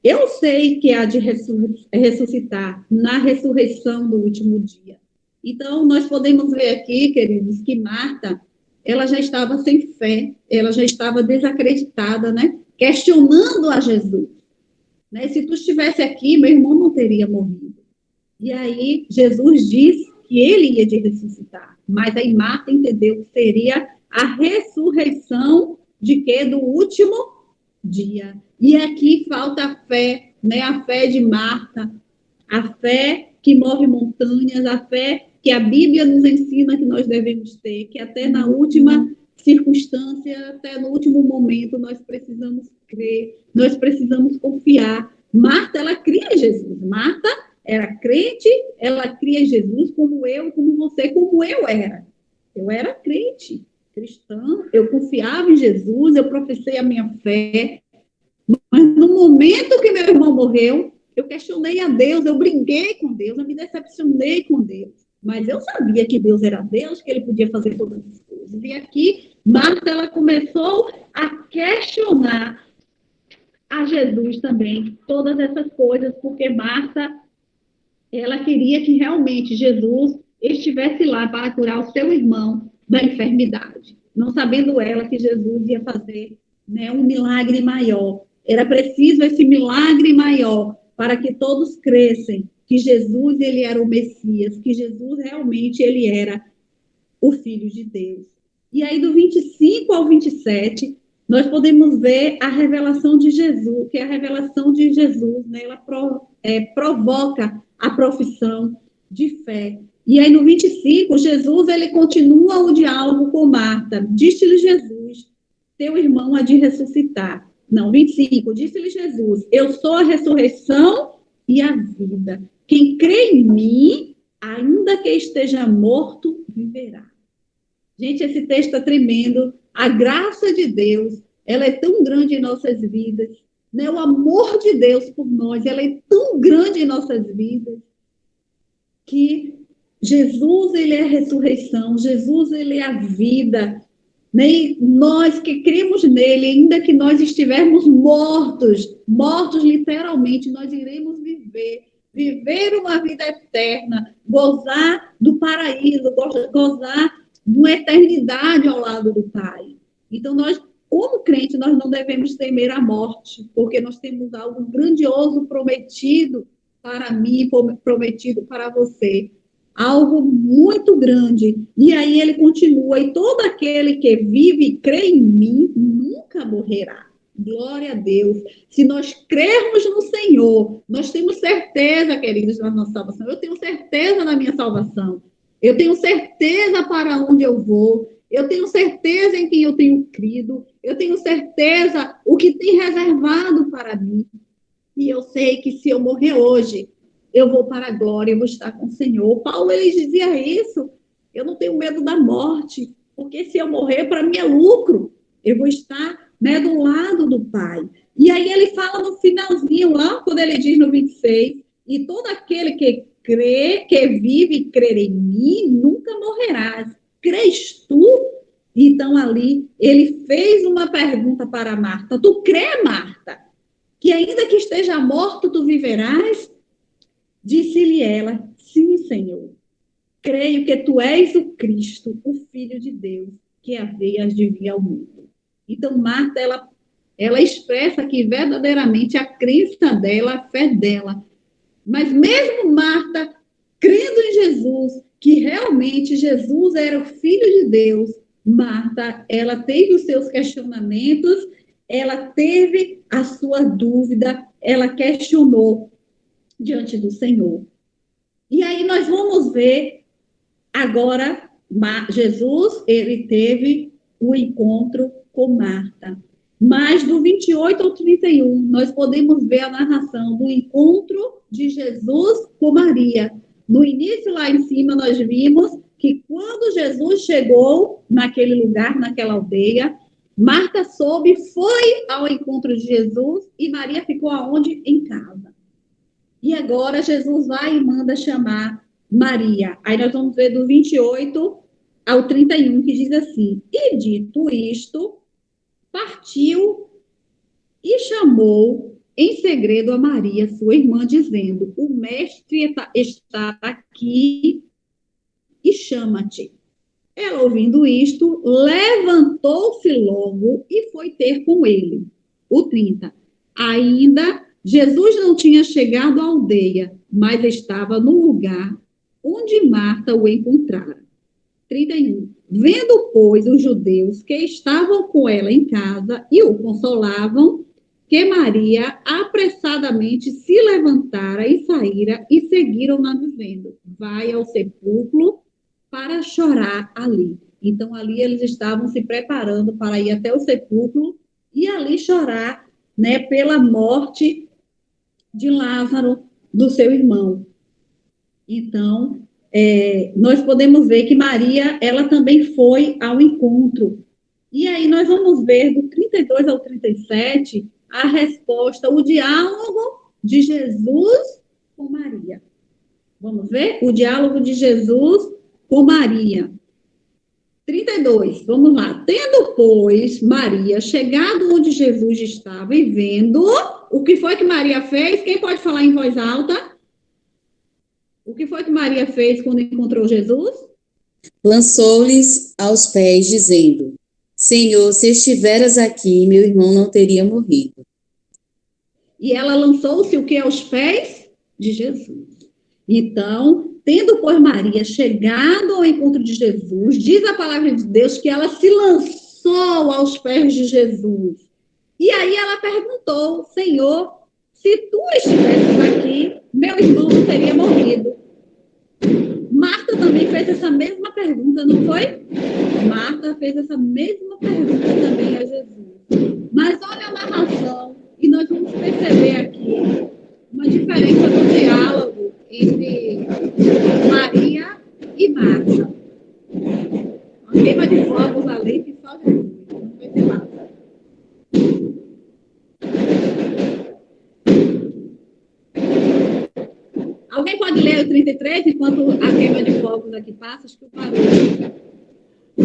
eu sei que há de ressuscitar na ressurreição do último dia. Então, nós podemos ver aqui, queridos, que Marta, ela já estava sem fé, ela já estava desacreditada, né? Questionando a Jesus. Né? Se tu estivesse aqui, meu irmão não teria morrido. E aí, Jesus disse que ele ia de ressuscitar. Mas aí Marta entendeu que seria a ressurreição de quê? Do último dia. E aqui falta a fé, né? A fé de Marta, a fé que move montanhas, a fé que a Bíblia nos ensina que nós devemos ter, que até na última circunstância, até no último momento, nós precisamos crer, nós precisamos confiar. Marta, ela cria em Jesus. Marta era crente, ela cria em Jesus como eu, como você, como eu era. Eu era crente, cristã, eu confiava em Jesus, eu professei a minha fé, mas no momento que meu irmão morreu, eu questionei a Deus, eu briguei com Deus, eu me decepcionei com Deus. Mas eu sabia que Deus era Deus, que ele podia fazer todas as coisas. E aqui, Marta, ela começou a questionar a Jesus também, todas essas coisas, porque Marta, ela queria que realmente Jesus estivesse lá para curar o seu irmão da enfermidade. Não sabendo ela que Jesus ia fazer, né, um milagre maior. Era preciso esse milagre maior para que todos crescem que Jesus, ele era o Messias, que Jesus realmente ele era o Filho de Deus. E aí, do 25 ao 27, nós podemos ver a revelação de Jesus, que é a revelação de Jesus, né? Ela provoca a profissão de fé. E aí, no 25, Jesus, ele continua o diálogo com Marta. Disse-lhe Jesus, teu irmão há de ressuscitar. Não, 25, disse-lhe Jesus, eu sou a ressurreição e a vida. Quem crê em mim, ainda que esteja morto, viverá. Gente, esse texto está tremendo. A graça de Deus, ela é tão grande em nossas vidas, né? O amor de Deus por nós, ela é tão grande em nossas vidas, que Jesus, ele é a ressurreição, Jesus, ele é a vida, né? E nós que cremos nele, ainda que nós estivermos mortos, mortos literalmente, nós iremos viver uma vida eterna, gozar do paraíso, gozar de uma eternidade ao lado do Pai. Então, nós, como crentes, nós não devemos temer a morte, porque nós temos algo grandioso prometido para mim, prometido para você. Algo muito grande. E aí ele continua, e todo aquele que vive e crê em mim, nunca morrerá. Glória a Deus. Se nós crermos no Senhor, nós temos certeza, queridos, da nossa salvação. Eu tenho certeza da minha salvação. Eu tenho certeza para onde eu vou. Eu tenho certeza em quem eu tenho crido. Eu tenho certeza o que tem reservado para mim. E eu sei que se eu morrer hoje, eu vou para a glória, eu vou estar com o Senhor. Paulo, ele dizia isso. Eu não tenho medo da morte, porque se eu morrer, para mim é lucro. Eu vou estar, né, do lado do Pai. E aí ele fala no finalzinho, lá, quando ele diz no 26, e todo aquele que crê, que vive e crer em mim, nunca morrerás. Crês tu? Então ali, ele fez uma pergunta para Marta. Tu crê, Marta, que ainda que esteja morto, tu viverás? Disse-lhe ela, sim, Senhor. Creio que tu és o Cristo, o Filho de Deus, que havias de vir ao mundo. Então, Marta, ela expressa aqui verdadeiramente a crença dela, a fé dela. Mas mesmo Marta, crendo em Jesus, que realmente Jesus era o Filho de Deus, Marta, ela teve os seus questionamentos, ela teve a sua dúvida, ela questionou diante do Senhor. E aí nós vamos ver agora, Jesus, ele teve o encontro com Marta. Mas do 28 ao 31, nós podemos ver a narração do encontro de Jesus com Maria. No início, lá em cima, nós vimos que quando Jesus chegou naquele lugar, naquela aldeia, Marta soube, foi ao encontro de Jesus e Maria ficou aonde? Em casa. E agora Jesus vai e manda chamar Maria. Aí nós vamos ver do 28 ao 31, que diz assim: e dito isto, partiu e chamou em segredo a Maria, sua irmã, dizendo: o mestre está aqui e chama-te. Ela, ouvindo isto, levantou-se logo e foi ter com ele. O 30. Ainda Jesus não tinha chegado à aldeia, mas estava no lugar onde Marta o encontrara. 31. Vendo, pois, os judeus que estavam com ela em casa e o consolavam, que Maria apressadamente se levantara e saíra e seguiram-na dizendo: vai ao sepulcro para chorar ali. Então, ali eles estavam se preparando para ir até o sepulcro e ali chorar, né, pela morte de Lázaro, do seu irmão. Então, nós podemos ver que Maria, ela também foi ao encontro. E aí nós vamos ver do 32 ao 37 a resposta, o diálogo de Jesus com Maria. Vamos ver? O diálogo de Jesus com Maria. 32, vamos lá. Tendo, pois, Maria chegado onde Jesus estava e vendo, o que foi que Maria fez? Quem pode falar em voz alta? O que foi que Maria fez quando encontrou Jesus? Lançou-lhes aos pés, dizendo: Senhor, se estiveras aqui, meu irmão não teria morrido. E ela lançou-se o que aos pés de Jesus. Então, tendo, pois, Maria chegado ao encontro de Jesus, diz a palavra de Deus que ela se lançou aos pés de Jesus. E aí ela perguntou: Senhor, se tu estivesses aqui, meu irmão não teria morrido. Marta também fez essa mesma pergunta, não foi? Marta fez essa mesma pergunta também a Jesus. Mas olha a narração, e nós vamos perceber aqui uma diferença no diálogo entre Maria e Marta. Uma queima de fogos ali que só Jesus, não foi de Marta. Alguém pode ler o 33 enquanto a queima de fogos aqui passa? Acho que o barulho.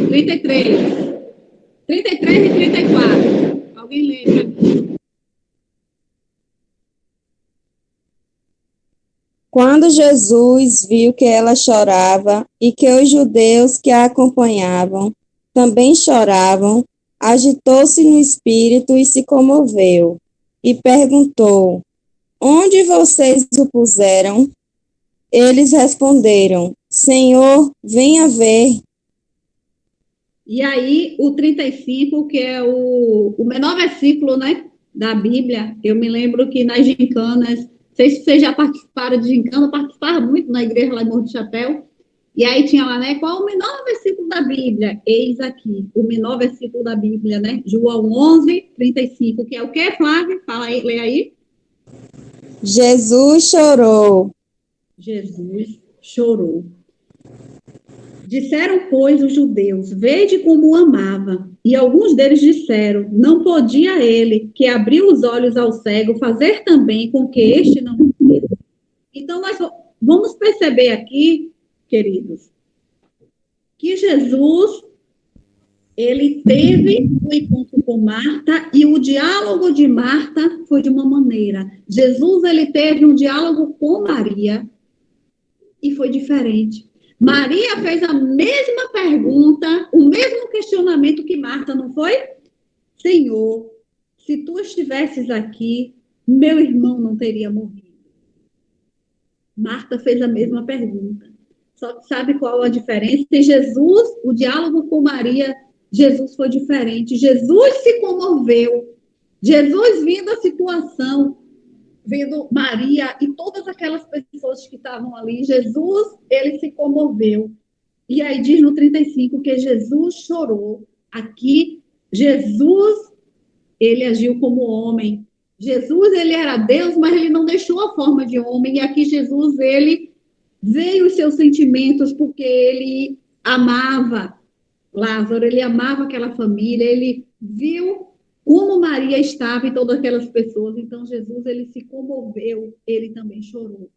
33. 33 e 34. Alguém lê para mim. Quando Jesus viu que ela chorava e que os judeus que a acompanhavam também choravam, agitou-se no espírito e se comoveu, e perguntou: Onde vocês o puseram? Eles responderam: Senhor, venha ver. E aí, o 35, que é o menor versículo, né, da Bíblia, eu me lembro que nas gincanas, não sei se vocês já participaram de gincana, eu participava muito na igreja lá em Morro do Chapéu, e aí tinha lá, né, qual é o menor versículo da Bíblia? Eis aqui, o menor versículo da Bíblia, né, João 11, 35, que é o quê, Flávio? Fala aí, lê aí. Jesus chorou. Jesus chorou. Disseram, pois, os judeus: Vede como o amava. E alguns deles disseram: Não podia ele, que abriu os olhos ao cego, fazer também com que este não morresse. Então, nós vamos perceber aqui, queridos, que Jesus, ele teve um encontro com Marta e o diálogo de Marta foi de uma maneira. Jesus, ele teve um diálogo com Maria e foi diferente. Maria fez a mesma pergunta, o mesmo questionamento que Marta, não foi? Senhor, se tu estivesses aqui, meu irmão não teria morrido. Marta fez a mesma pergunta. Só que sabe qual a diferença? E Jesus, o diálogo com Maria, Jesus foi diferente. Jesus se comoveu. Jesus, vindo a situação, vendo Maria e todas aquelas pessoas que estavam ali, Jesus, ele se comoveu. E aí diz no 35 que Jesus chorou. Aqui, Jesus, ele agiu como homem. Jesus, ele era Deus, mas ele não deixou a forma de homem. E aqui Jesus, ele veio os seus sentimentos porque ele amava Lázaro, ele amava aquela família, ele viu como Maria estava e todas aquelas pessoas. Então, Jesus, ele se comoveu, ele também chorou.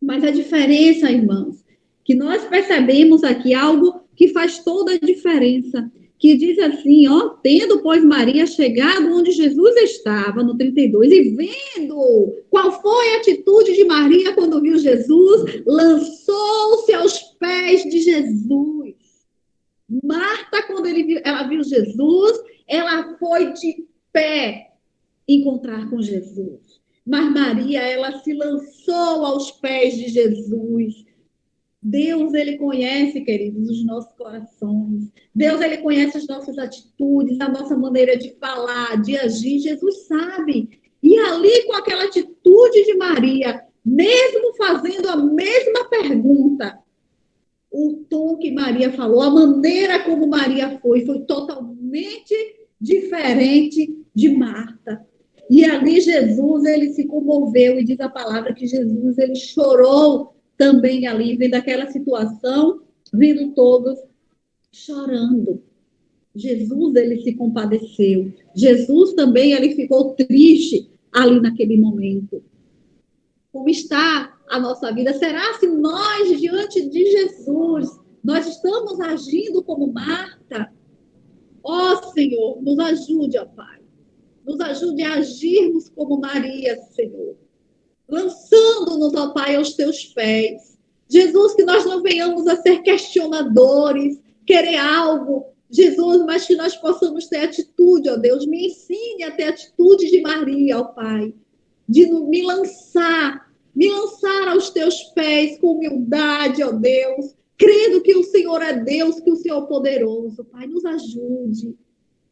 Mas a diferença, irmãos, que nós percebemos aqui algo que faz toda a diferença, que diz assim, ó, tendo, pois, Maria chegado onde Jesus estava, no 32, e vendo qual foi a atitude de Maria quando viu Jesus, lançou-se aos pés de Jesus. Marta, quando ela viu Jesus, ela foi de pé encontrar com Jesus. Mas Maria, ela se lançou aos pés de Jesus. Deus, ele conhece, queridos, os nossos corações. Deus, ele conhece as nossas atitudes, a nossa maneira de falar, de agir. Jesus sabe. E ali, com aquela atitude de Maria, mesmo fazendo a mesma pergunta, o tom que Maria falou, a maneira como Maria foi totalmente diferente de Marta. E ali Jesus, ele se comoveu, e diz a palavra que Jesus, ele chorou também ali, vendo aquela situação, vindo todos chorando. Jesus, ele se compadeceu. Jesus também, ele ficou triste ali naquele momento. Como está a nossa vida? Será se nós, diante de Jesus, nós estamos agindo como Marta? Ó Senhor, nos ajude, ó Pai. Nos ajude a agirmos como Maria, Senhor. Lançando-nos, ó Pai, aos teus pés. Jesus, que nós não venhamos a ser questionadores, querer algo, Jesus, mas que nós possamos ter atitude, ó Deus. Me ensine a ter atitude de Maria, ó Pai. De me lançar aos teus pés com humildade, ó Deus, crendo que o Senhor é Deus, que o Senhor é poderoso. Pai, nos ajude.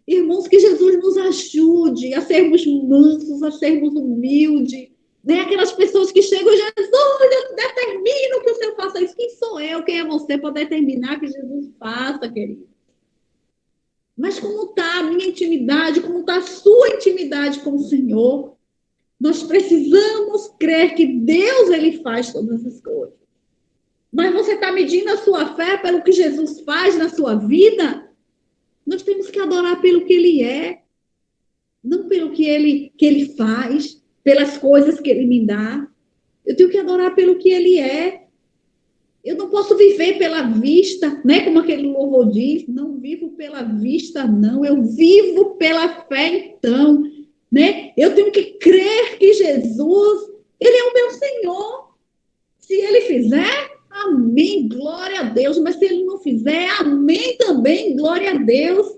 Irmãos, que Jesus nos ajude a sermos mansos, a sermos humildes. Né? Aquelas pessoas que chegam, Jesus, eu determino que o Senhor faça isso. Quem sou eu? Quem é você para determinar que Jesus faça, querido? Mas como está a minha intimidade? Como está a sua intimidade com o Senhor? Nós precisamos crer que Deus, ele faz todas as coisas. Mas você está medindo a sua fé pelo que Jesus faz na sua vida? Nós temos que adorar pelo que ele é, não pelo que ele faz, pelas coisas que ele me dá. Eu tenho que adorar pelo que ele é. Eu não posso viver pela vista, né? Como aquele louvor diz, não vivo pela vista, não. Eu vivo pela fé, então, né? Eu tenho que crer que Jesus, ele é o meu Senhor. Se ele fizer, amém, glória a Deus. Mas se ele não fizer, amém também, glória a Deus.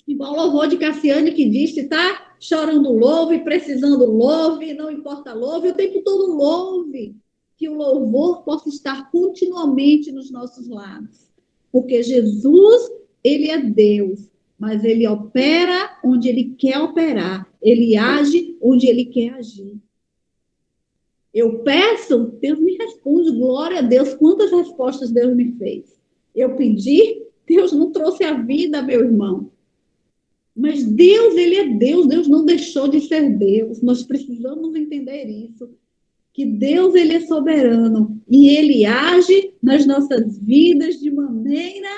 Igual o louvor de Cassiane que diz, se está chorando, louve, precisando, louve, não importa, louve, o tempo todo louve. Que o louvor possa estar continuamente nos nossos lábios. Porque Jesus, ele é Deus, mas ele opera onde ele quer operar. Ele age onde ele quer agir. Eu peço, Deus me responde, glória a Deus. Quantas respostas Deus me fez? Eu pedi, Deus não trouxe a vida, meu irmão. Mas Deus, ele é Deus, Deus não deixou de ser Deus. Nós precisamos entender isso. Que Deus, ele é soberano e ele age nas nossas vidas de maneira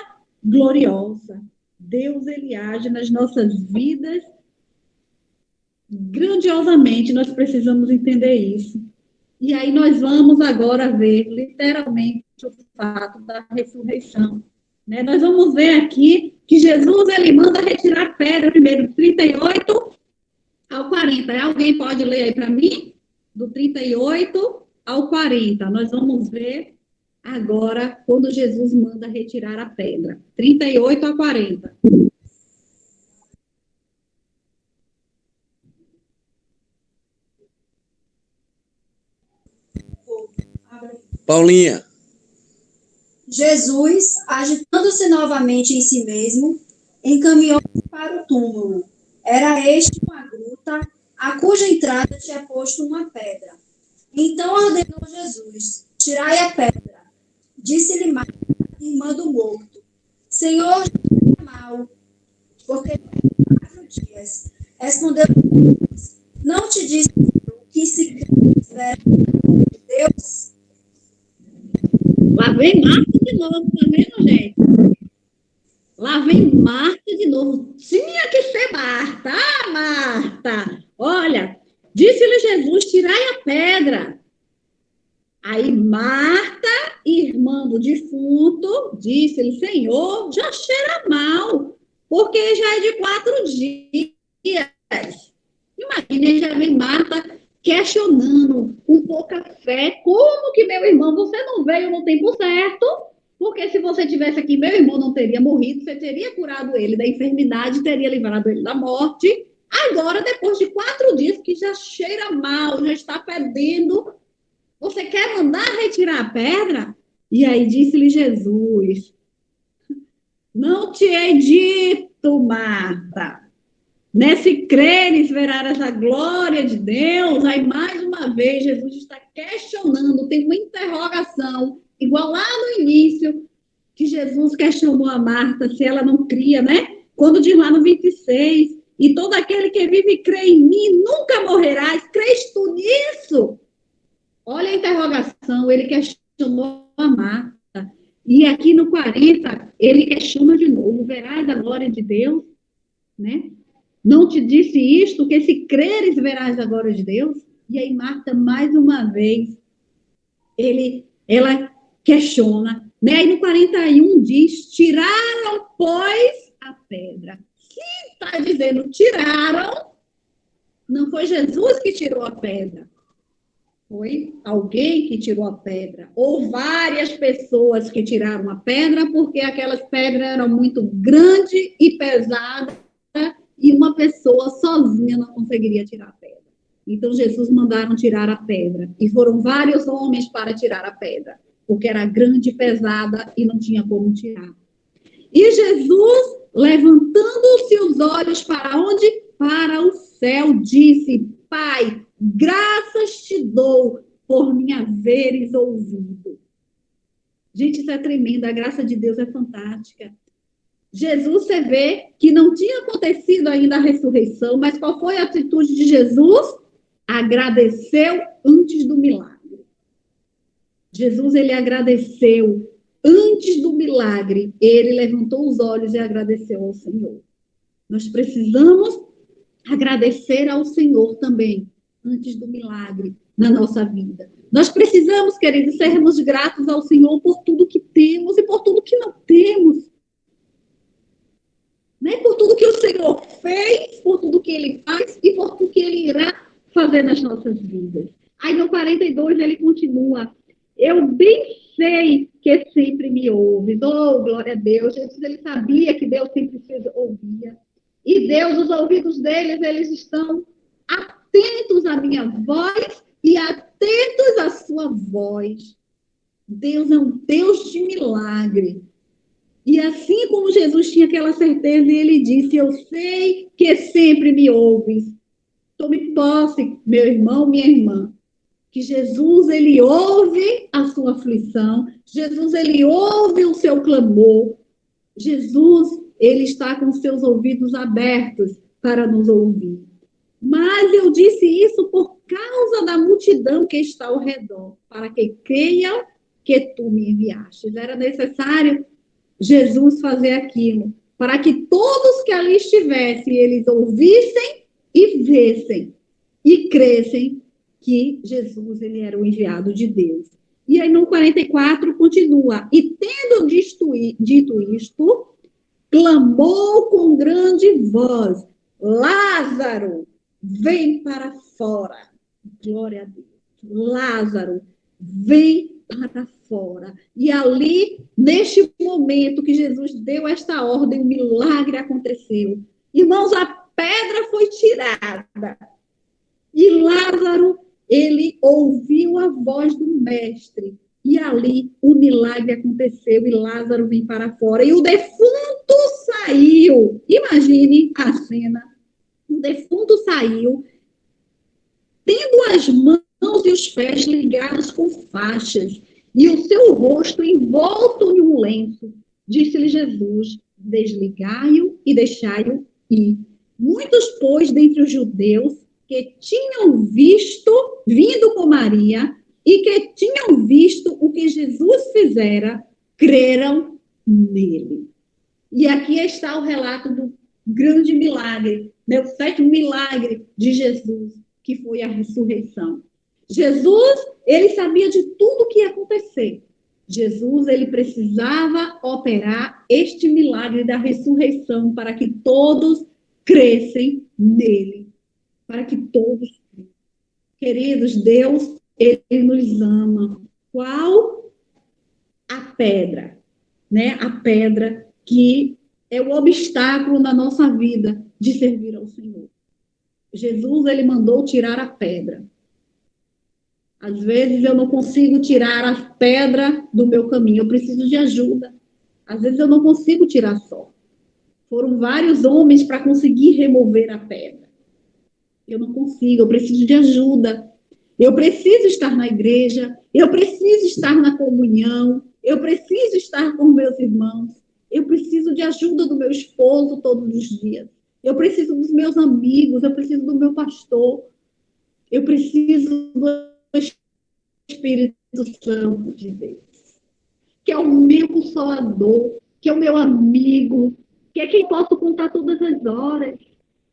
gloriosa. Deus, ele age nas nossas vidas grandiosamente. Nós precisamos entender isso. E aí nós vamos agora ver literalmente o fato da ressurreição. Né? Nós vamos ver aqui que Jesus, ele manda retirar a pedra, primeiro, 38 ao 40. Alguém pode ler aí para mim? Do 38 ao 40. Nós vamos ver agora quando Jesus manda retirar a pedra. 38 a 40. Paulinha. Jesus, agitando-se novamente em si mesmo, encaminhou-se para o túmulo. Era este uma gruta, a cuja entrada tinha posto uma pedra. Então ordenou Jesus: tirai a pedra. Disse-lhe Marta, irmã do morto: Senhor, é mal, porque 4 dias. Respondeu Jesus: não te disse que se espera de Deus? Lá vem Marta de novo, tá vendo, gente? Lá vem Marta de novo. Tinha que ser Marta. Ah, Marta! Olha, disse-lhe Jesus: tirai a pedra. Aí Marta, irmã do defunto, disse-lhe: Senhor, já cheira mal, porque já é de 4 dias. Imagina, já vem Marta questionando, com pouca fé, como que meu irmão, você não veio no tempo certo? Porque se você tivesse aqui, meu irmão não teria morrido, você teria curado ele da enfermidade, teria livrado ele da morte. Agora, depois de 4 dias, que já cheira mal, já está perdendo, você quer mandar retirar a pedra? E aí disse-lhe Jesus: não te hei dito, Marta, Né? Se creres, verás a glória de Deus. Aí, mais uma vez, Jesus está questionando, tem uma interrogação, igual lá no início, que Jesus questionou a Marta se ela não cria, né? Quando diz lá no 26, e todo aquele que vive e crê em mim nunca morrerás. Crês tu nisso? Olha a interrogação, ele questionou a Marta. E aqui no 40, ele questiona de novo, verás a glória de Deus, né? Não te disse isto, que se creres, verás a glória de Deus? E aí Marta, mais uma vez, ela questiona, né? Aí no 41 diz, tiraram, pois, a pedra. Quem está dizendo tiraram, não foi Jesus que tirou a pedra. Foi alguém que tirou a pedra, ou várias pessoas que tiraram a pedra, porque aquelas pedras eram muito grandes e pesadas, e uma pessoa sozinha não conseguiria tirar a pedra. Então, Jesus mandaram tirar a pedra, e foram vários homens para tirar a pedra, porque era grande e pesada e não tinha como tirar. E Jesus, levantando-se os olhos para onde? Para o céu, disse, Pai, graças te dou por me haveres ouvido. Gente, isso é tremendo, a graça de Deus é fantástica. Jesus, você vê que não tinha acontecido ainda a ressurreição, mas qual foi a atitude de Jesus? Agradeceu antes do milagre. Jesus, ele agradeceu antes do milagre. Ele levantou os olhos e agradeceu ao Senhor. Nós precisamos agradecer ao Senhor também, antes do milagre na nossa vida. Nós precisamos, queridos, sermos gratos ao Senhor por tudo que temos e por tudo que não temos. Né? Por tudo que o Senhor fez, por tudo que Ele faz e por tudo que Ele irá fazer nas nossas vidas. Aí no 42 ele continua, eu bem sei que sempre me ouves. Oh, glória a Deus. Jesus, ele sabia que Deus sempre se ouvia. E Deus, os ouvidos deles, eles estão atentos à minha voz e atentos à sua voz. Deus é um Deus de milagre. E assim como Jesus tinha aquela certeza, ele disse, eu sei que sempre me ouves. Tome posse, meu irmão, minha irmã, que Jesus, ele ouve a sua aflição, Jesus, ele ouve o seu clamor, Jesus, ele está com seus ouvidos abertos para nos ouvir. Mas eu disse isso por causa da multidão que está ao redor, para que creiam que tu me enviaste. Era necessário Jesus fazer aquilo, para que todos que ali estivessem, eles ouvissem e vissem, e crescem que Jesus, ele era o enviado de Deus. E aí no 44 continua, e tendo dito isto, clamou com grande voz, Lázaro, vem para fora. Glória a Deus. Lázaro, vem para fora. E ali, neste momento que Jesus deu esta ordem, um milagre aconteceu. Irmãos, a pedra foi tirada. E Lázaro, ele ouviu a voz do mestre. E ali o milagre aconteceu e Lázaro veio para fora. E o defunto saiu. Imagine a cena. O defunto saiu, tendo as mãos e os pés ligados com faixas, e o seu rosto envolto em um lenço. Disse-lhe Jesus, desligai-o e deixai-o ir. Muitos, pois, dentre os judeus que tinham vindo com Maria, e que tinham visto o que Jesus fizera, creram nele. E aqui está o relato do grande milagre, né? O sétimo milagre de Jesus, que foi a ressurreição. Jesus, ele sabia de tudo que ia acontecer. Jesus, ele precisava operar este milagre da ressurreição para que todos crescem nele. Para que todos, queridos, Deus, ele nos ama. Qual? A pedra, né? A pedra que é o obstáculo na nossa vida de servir ao Senhor. Jesus, ele mandou tirar a pedra. Às vezes eu não consigo tirar a pedra do meu caminho, eu preciso de ajuda. Às vezes eu não consigo tirar só. Foram vários homens para conseguir remover a pedra. Eu não consigo, eu preciso de ajuda. Eu preciso estar na igreja, eu preciso estar na comunhão, eu preciso estar com meus irmãos, eu preciso de ajuda do meu esposo todos os dias, eu preciso dos meus amigos, eu preciso do meu pastor, eu preciso do Espírito Santo de Deus, que é o meu consolador, que é o meu amigo, que é quem posso contar todas as horas.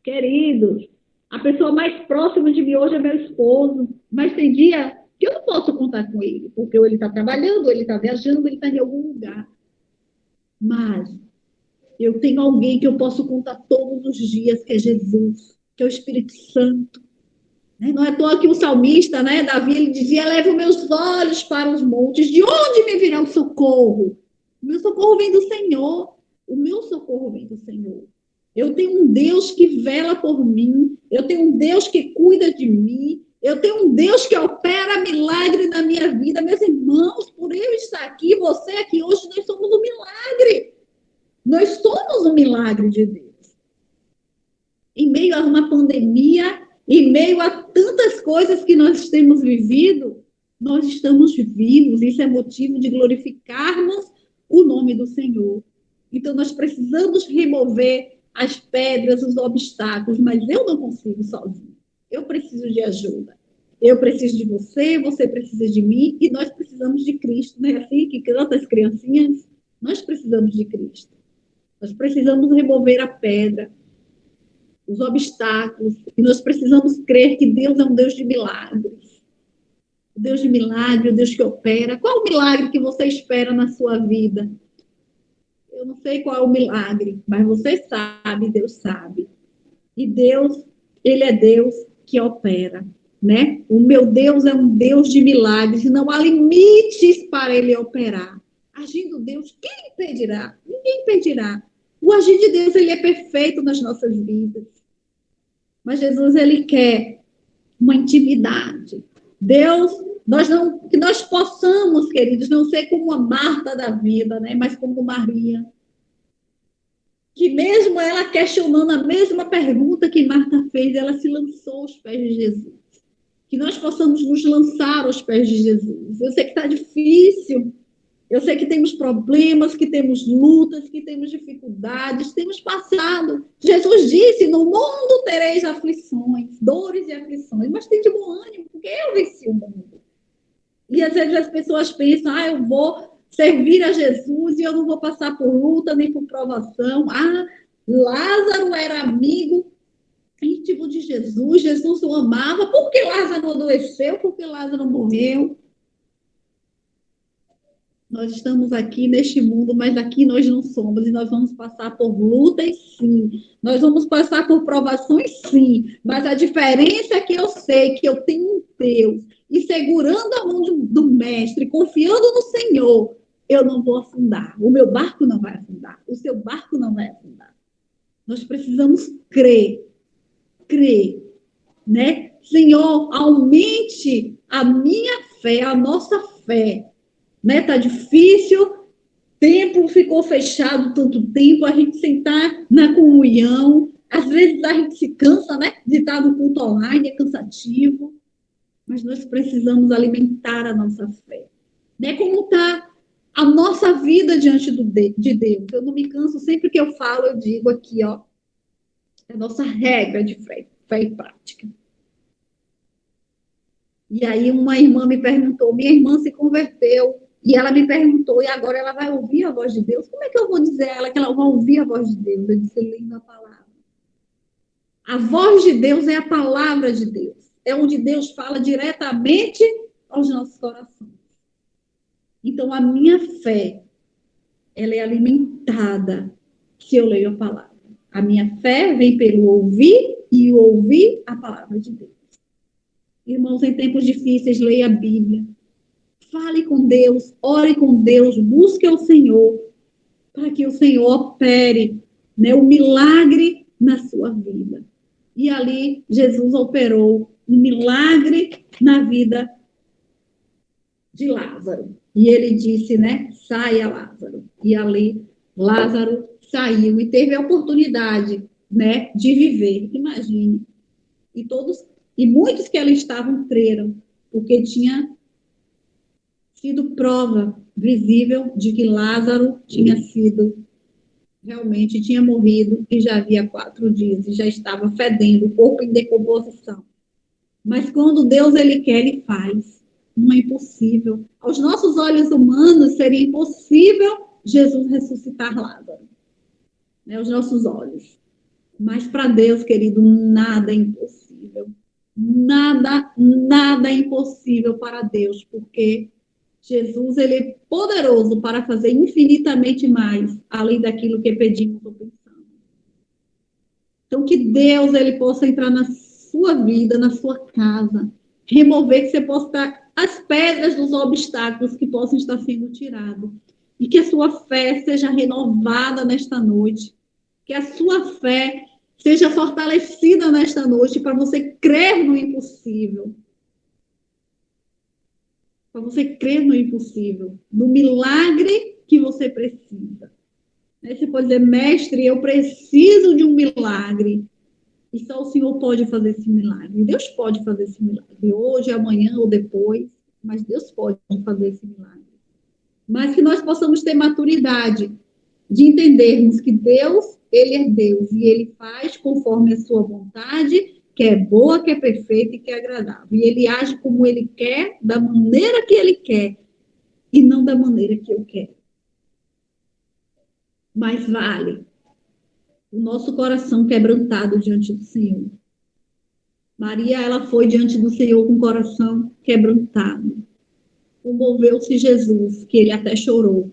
Queridos, a pessoa mais próxima de mim hoje é meu esposo, mas tem dia que eu não posso contar com ele, porque ou ele está trabalhando, ou ele está viajando, ou ele está em algum lugar. Mas eu tenho alguém que eu posso contar todos os dias, que é Jesus, que é o Espírito Santo. Não é à toa que o salmista, né, Davi, ele dizia: leve os meus olhos para os montes, de onde me virá o socorro? O meu socorro vem do Senhor, o meu socorro vem do Senhor. Eu tenho um Deus que vela por mim, eu tenho um Deus que cuida de mim, eu tenho um Deus que opera milagre na minha vida. Meus irmãos, por eu estar aqui, você aqui hoje, nós somos um milagre. Nós somos um milagre de Deus. Em meio a uma pandemia, em meio a tantas coisas que nós temos vivido, nós estamos vivos. Isso é motivo de glorificarmos o nome do Senhor. Então, nós precisamos remover as pedras, os obstáculos, mas eu não consigo sozinho. Eu preciso de ajuda. Eu preciso de você, você precisa de mim, e nós precisamos de Cristo. Não é assim que canta as criancinhas? Nós precisamos de Cristo. Nós precisamos remover a pedra, os obstáculos, e nós precisamos crer que Deus é um Deus de milagres. O Deus de milagre, o Deus que opera. Qual o milagre que você espera na sua vida? Eu não sei qual é o milagre, mas você sabe, Deus sabe. E Deus, Ele é Deus que opera, né? O meu Deus é um Deus de milagres, e não há limites para Ele operar. Agindo Deus, quem impedirá? Ninguém impedirá. O agir de Deus, Ele é perfeito nas nossas vidas. Mas Jesus, Ele quer uma intimidade. Deus, que nós possamos, queridos, não ser como a Marta da vida, né? Mas como Maria, que mesmo ela questionando a mesma pergunta que Marta fez, ela se lançou aos pés de Jesus. Que nós possamos nos lançar aos pés de Jesus. Eu sei que está difícil, eu sei que temos problemas, que temos lutas, que temos dificuldades, temos passado. Jesus disse: no mundo tereis aflições, dores e aflições, mas tem de bom ânimo, porque eu venci o mundo. E às vezes as pessoas pensam: eu vou servir a Jesus e eu não vou passar por luta nem por provação. Lázaro era amigo íntimo de Jesus, Jesus o amava. Por que Lázaro adoeceu? Por que Lázaro morreu? Nós estamos aqui neste mundo, mas aqui nós não somos, e nós vamos passar por lutas, sim. Nós vamos passar por provações, sim. Mas a diferença é que eu sei que eu tenho um Deus, e segurando a mão do Mestre, confiando no Senhor, eu não vou afundar. O meu barco não vai afundar. O seu barco não vai afundar. Nós precisamos crer, né? Senhor, aumente a minha fé, a nossa fé. Né? Tá difícil, tempo ficou fechado tanto tempo, a gente sentar na comunhão, às vezes a gente se cansa, né, de estar no culto online, é cansativo, mas nós precisamos alimentar a nossa fé, né? Como está a nossa vida diante de Deus? Eu não me canso, sempre que eu falo, eu digo aqui, ó, é a nossa regra de fé e prática. E aí uma irmã me perguntou, minha irmã se converteu, e ela me perguntou, e agora ela vai ouvir a voz de Deus? Como é que eu vou dizer a ela que ela vai ouvir a voz de Deus? Eu disse: lendo a palavra. A voz de Deus é a palavra de Deus. É onde Deus fala diretamente aos nossos corações. Então, a minha fé, ela é alimentada se eu leio a palavra. A minha fé vem pelo ouvir, e ouvir a palavra de Deus. Irmãos, em tempos difíceis, leia a Bíblia. Fale com Deus, ore com Deus, busque o Senhor, para que o Senhor opere, né, o milagre na sua vida. E ali, Jesus operou um milagre na vida de Lázaro. E ele disse, né, saia, Lázaro. E ali, Lázaro saiu e teve a oportunidade, né, de viver. Imagine. E muitos que ali estavam creram, porque tinha sido prova visível de que Lázaro tinha morrido e já havia 4 dias e já estava fedendo, o corpo em decomposição. Mas quando Deus ele quer, ele faz. Não é impossível. Aos nossos olhos humanos seria impossível Jesus ressuscitar Lázaro, né, aos nossos olhos. Mas para Deus, querido, nada é impossível. Nada é impossível para Deus, porque Jesus ele é poderoso para fazer infinitamente mais, além daquilo que pedimos ou pensamos. Então, que Deus ele possa entrar na sua vida, na sua casa, remover, que você possa estar as pedras dos obstáculos que possam estar sendo tirados. E que a sua fé seja renovada nesta noite. Que a sua fé seja fortalecida nesta noite para você crer no impossível. Para você crer no impossível, no milagre que você precisa. Você pode dizer, mestre, eu preciso de um milagre. E só o Senhor pode fazer esse milagre. Deus pode fazer esse milagre. Hoje, amanhã ou depois. Mas Deus pode fazer esse milagre. Mas que nós possamos ter maturidade de entendermos que Deus, ele é Deus. E ele faz conforme a sua vontade, que é boa, que é perfeita e que é agradável. E ele age como ele quer, da maneira que ele quer. E não da maneira que eu quero. Mas vale o nosso coração quebrantado diante do Senhor. Maria, ela foi diante do Senhor com o coração quebrantado. Comoveu-se Jesus, que ele até chorou.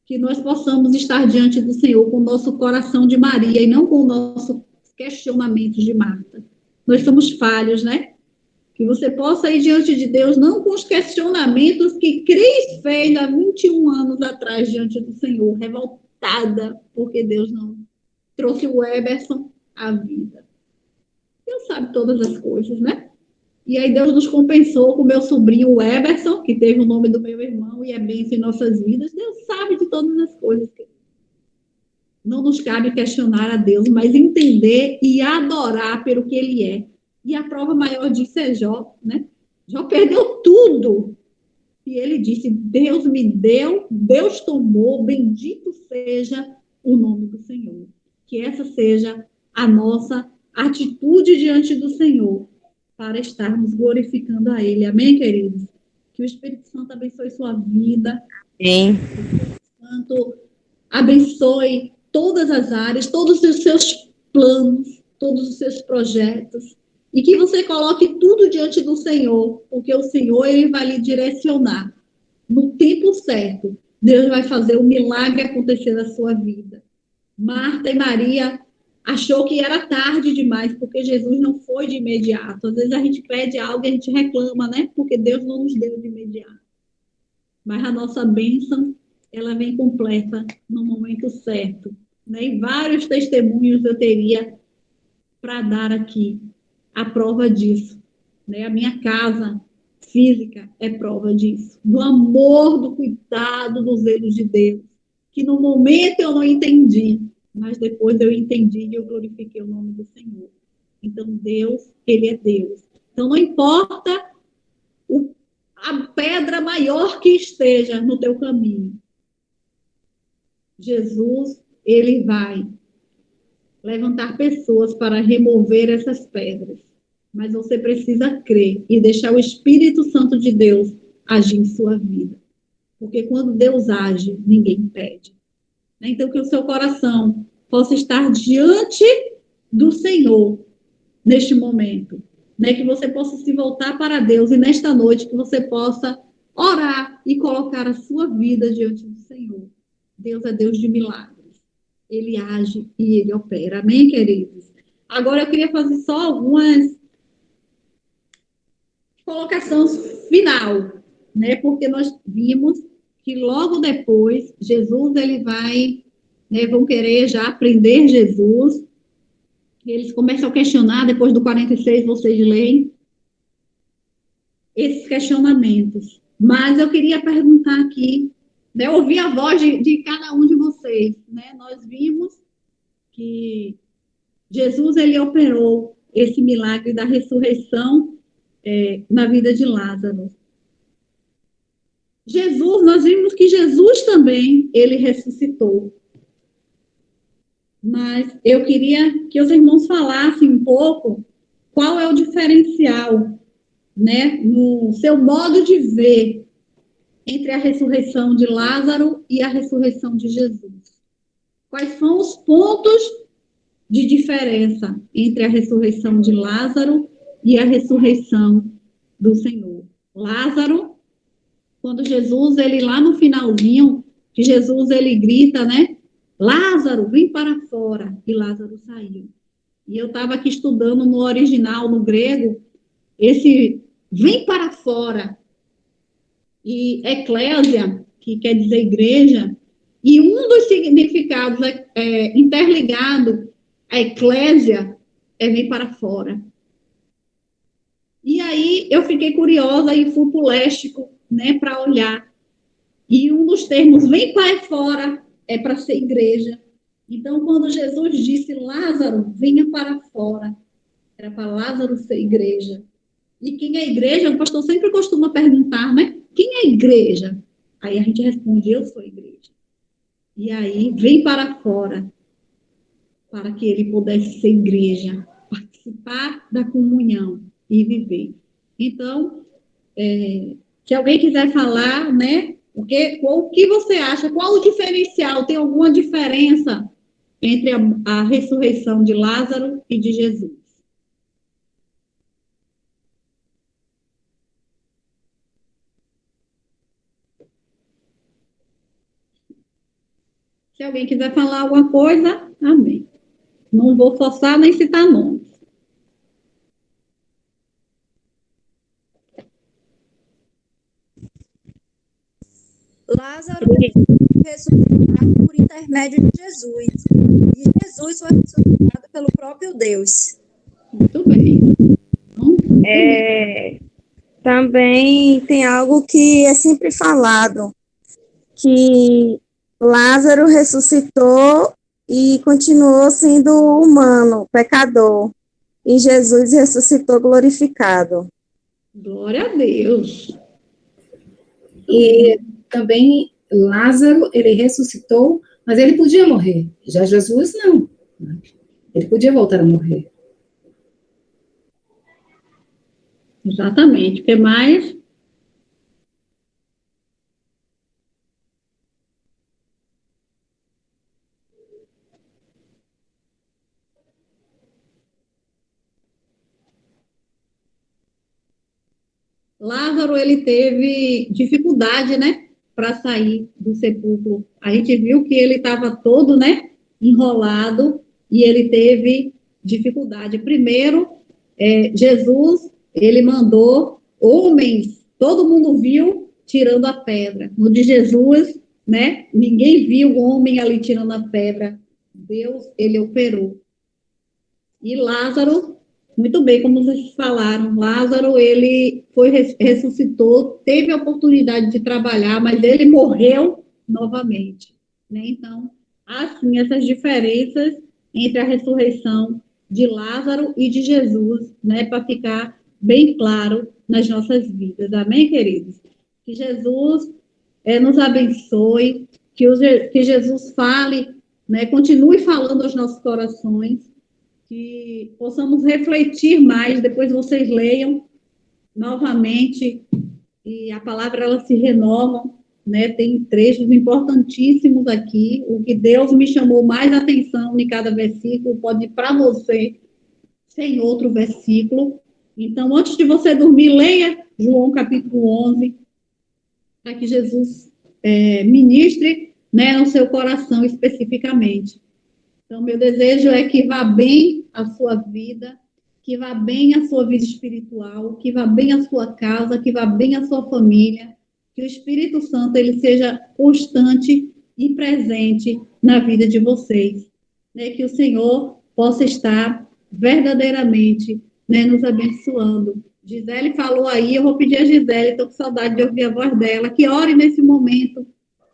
Que nós possamos estar diante do Senhor com o nosso coração de Maria e não com o nosso questionamento de Marta. Nós somos falhos, né? Que você possa ir diante de Deus não com os questionamentos que Cris fez há 21 anos atrás diante do Senhor, revoltada porque Deus não trouxe o Eberson à vida. Deus sabe todas as coisas, né? E aí Deus nos compensou com o meu sobrinho, o Eberson, que teve o nome do meu irmão e é bênção em nossas vidas. Deus sabe de todas as coisas. Não nos cabe questionar a Deus, mas entender e adorar pelo que Ele é. E a prova maior disso é Jó, né? Jó perdeu tudo. E ele disse, Deus me deu, Deus tomou, bendito seja o nome do Senhor. Que essa seja a nossa atitude diante do Senhor, para estarmos glorificando a Ele. Amém, queridos? Que o Espírito Santo abençoe sua vida. Amém. Que o Espírito Santo abençoe todas as áreas, todos os seus planos, todos os seus projetos. E que você coloque tudo diante do Senhor, porque o Senhor ele vai lhe direcionar. No tempo certo, Deus vai fazer o milagre acontecer na sua vida. Marta e Maria achou que era tarde demais, porque Jesus não foi de imediato. Às vezes a gente pede algo e a gente reclama, né? Porque Deus não nos deu de imediato. Mas a nossa bênção, ela vem completa no momento certo. Né? E vários testemunhos eu teria para dar aqui a prova disso. Né? A minha casa física é prova disso. Do amor, do cuidado, do zelo de Deus. Que no momento eu não entendi, mas depois eu entendi e eu glorifiquei o nome do Senhor. Então, Deus, Ele é Deus. Então, não importa a pedra maior que esteja no teu caminho. Jesus, Ele vai levantar pessoas para remover essas pedras. Mas você precisa crer e deixar o Espírito Santo de Deus agir em sua vida. Porque quando Deus age, ninguém impede. Então, que o seu coração possa estar diante do Senhor neste momento. Né? Que você possa se voltar para Deus e nesta noite que você possa orar e colocar a sua vida diante do Senhor. Deus é Deus de milagres. Ele age e Ele opera. Amém, queridos? Agora eu queria fazer só algumas colocações final, né? Porque nós vimos que logo depois Jesus ele vai, né, vão querer já prender Jesus. Eles começam a questionar, depois do 46 vocês leem esses questionamentos. Mas eu queria perguntar aqui né, ouvir a voz de cada um de vocês, né? Nós vimos que Jesus, ele operou esse milagre da ressurreição na vida de Lázaro. Jesus, nós vimos que Jesus também, ele ressuscitou. Mas eu queria que os irmãos falassem um pouco qual é o diferencial, né, no seu modo de ver entre a ressurreição de Lázaro e a ressurreição de Jesus. Quais são os pontos de diferença entre a ressurreição de Lázaro e a ressurreição do Senhor? Lázaro, quando Jesus, ele lá no finalzinho, que Jesus, ele grita, né? Lázaro, vem para fora. E Lázaro saiu. E eu estava aqui estudando no original, no grego, esse vem para fora. E eclésia, que quer dizer igreja, e um dos significados interligado à eclésia é vem para fora. E aí eu fiquei curiosa e fui para o léxico, né, para olhar. E um dos termos vem para fora é para ser igreja. Então, quando Jesus disse Lázaro, venha para fora, era para Lázaro ser igreja. E quem é igreja, o pastor sempre costuma perguntar, né? Quem é igreja? Aí a gente responde, eu sou igreja. E aí, vem para fora, para que ele pudesse ser igreja, participar da comunhão e viver. Então, se alguém quiser falar, né? O que você acha? Qual o diferencial? Tem alguma diferença entre a ressurreição de Lázaro e de Jesus? Se alguém quiser falar alguma coisa, amém. Não vou forçar nem citar nomes. Lázaro foi ressuscitado por intermédio de Jesus. E Jesus foi ressuscitado pelo próprio Deus. Muito bem. Também tem algo que é sempre falado, que Lázaro ressuscitou e continuou sendo humano, pecador, e Jesus ressuscitou glorificado. Glória a Deus. E também Lázaro, ele ressuscitou, mas ele podia morrer. Já Jesus, não. Ele podia voltar a morrer. Exatamente. O que mais? Lázaro, ele teve dificuldade, né, para sair do sepulcro. A gente viu que ele estava todo, né, enrolado, e ele teve dificuldade. Primeiro, Jesus, ele mandou homens, todo mundo viu tirando a pedra. No de Jesus, né, ninguém viu o homem ali tirando a pedra. Deus, ele operou. E Lázaro, muito bem, como vocês falaram, Lázaro, ele ressuscitou, teve a oportunidade de trabalhar, mas ele morreu novamente, né? Então, assim, essas diferenças entre a ressurreição de Lázaro e de Jesus, né, para ficar bem claro nas nossas vidas. Amém, queridos? Que Jesus nos abençoe, que Jesus fale, né, continue falando aos nossos corações, que possamos refletir mais, depois vocês leiam novamente, e a palavra, ela se renova, né? Tem trechos importantíssimos aqui, o que Deus me chamou mais atenção em cada versículo, pode ir para você, sem outro versículo. Então, antes de você dormir, leia João capítulo 11, para que Jesus ministre, né, no seu coração especificamente. Então, meu desejo é que vá bem a sua vida, que vá bem a sua vida espiritual, que vá bem a sua casa, que vá bem a sua família, que o Espírito Santo, ele seja constante e presente na vida de vocês, né? Que o Senhor possa estar verdadeiramente, né, nos abençoando. Gisele falou aí, eu vou pedir a Gisele, estou com saudade de ouvir a voz dela, que ore nesse momento,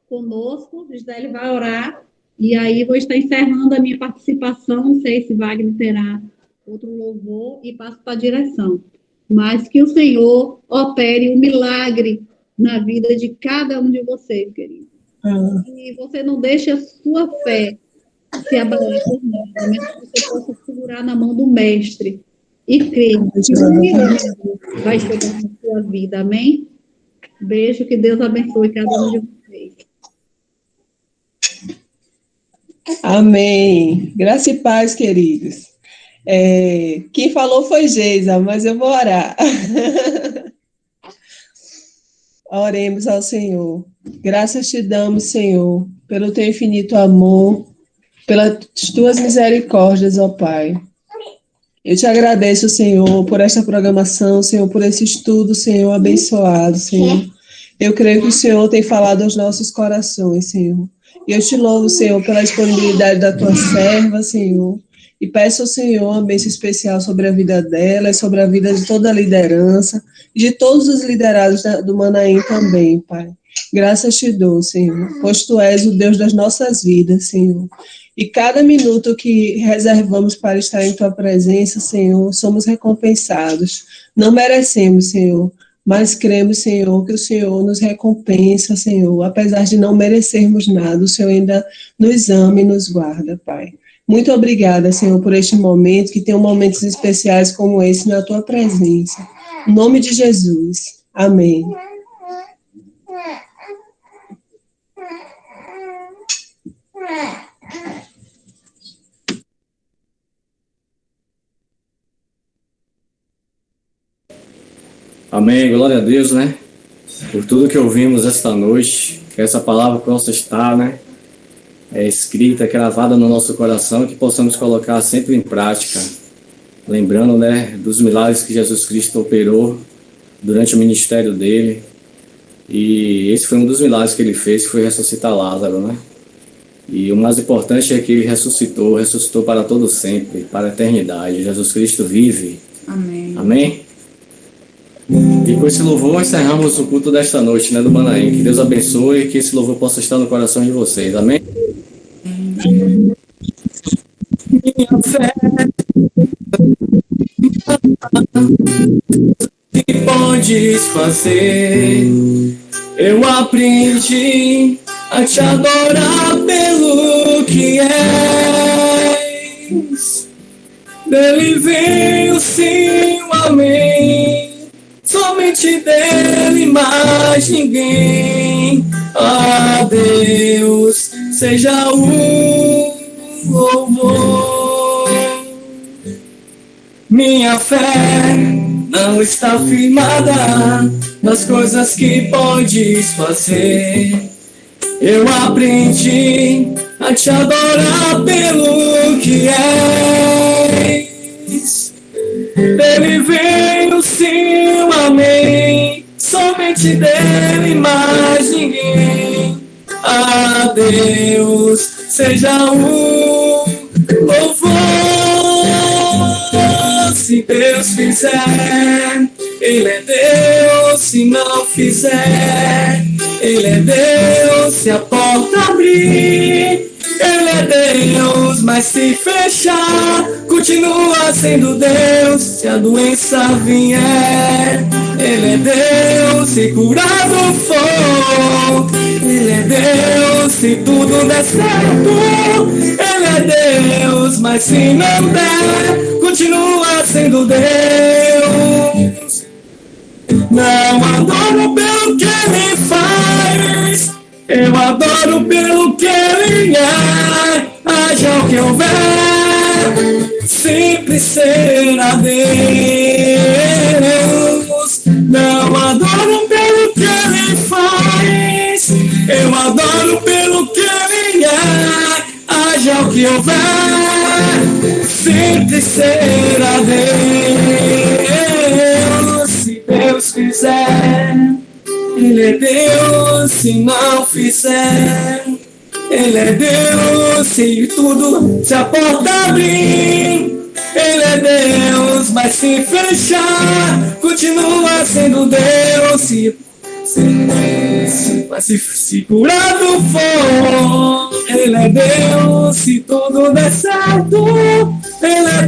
conosco, Gisele vai orar, e aí vou estar encerrando a minha participação, não sei se Wagner terá outro louvor, e passo para a direção. Mas que o Senhor opere um milagre na vida de cada um de vocês, querido. E você não deixe a sua fé se abalar por nada, mas que você possa segurar na mão do Mestre e crer que um milagre vai chegar na sua vida, amém? Beijo, que Deus abençoe cada um de vocês. Amém. Graça e paz, queridos. Quem falou foi Geisa, mas eu vou orar. Oremos ao Senhor. Graças te damos, Senhor, pelo teu infinito amor, pelas tuas misericórdias, ó Pai. Eu te agradeço, Senhor, por esta programação, Senhor, por esse estudo, Senhor, abençoado, Senhor. Eu creio que o Senhor tem falado aos nossos corações, Senhor. E eu te louvo, Senhor, pela disponibilidade da tua serva, Senhor. E peço ao Senhor uma bênção especial sobre a vida dela, sobre a vida de toda a liderança, e de todos os liderados do Manaim também, Pai. Graças te dou, Senhor, pois tu és o Deus das nossas vidas, Senhor. E cada minuto que reservamos para estar em tua presença, Senhor, somos recompensados. Não merecemos, Senhor, mas cremos, Senhor, que o Senhor nos recompensa, Senhor, apesar de não merecermos nada, o Senhor ainda nos ama e nos guarda, Pai. Muito obrigada, Senhor, por este momento, que tenham momentos especiais como esse na tua presença. Em nome de Jesus. Amém. Amém, glória a Deus, né? Por tudo que ouvimos esta noite, que essa palavra possa estar, né? Escrita, gravada no nosso coração, que possamos colocar sempre em prática, lembrando, né, dos milagres que Jesus Cristo operou durante o ministério dele. E esse foi um dos milagres que ele fez, que foi ressuscitar Lázaro, né? E o mais importante é que ele ressuscitou para todo sempre, para a eternidade. Jesus Cristo vive. Amém. Amém? E com esse louvor encerramos o culto desta noite, né, do Manaim. Que Deus abençoe e que esse louvor possa estar no coração de vocês. Amém? Minha fé que podes fazer, eu aprendi a te adorar pelo que és. Dele veio sim o amém, somente dele, mais ninguém. A Deus seja o louvor. Minha fé não está firmada nas coisas que podes fazer. Eu aprendi a te adorar pelo que és. Dele veio sim o amém, somente dele, mais ninguém. A Deus seja o louvor. Se Deus fizer, Ele é Deus. Se não fizer, Ele é Deus. Se a porta abrir, Ele é Deus. Mas se fechar, continua sendo Deus. Se a doença vier, Ele é Deus. Se curado for, Ele é Deus. Se tudo der certo, Ele é Deus. Mas se não der, continua sendo Deus. Não adoro pelo que Ele faz, eu adoro pelo que Ele é. Haja o que houver, sempre será Deus. Não adoro pelo que Ele faz, eu adoro pelo que Ele é. Haja o que houver, sempre será Deus. Se Deus fizer, Ele é Deus. Se não fizer, Ele é Deus. Se tudo, se a porta abrir, Ele é Deus. Mas se fechar, continua sendo Deus. Se Mas se curado for, Ele é Deus. Se tudo der certo, Ele é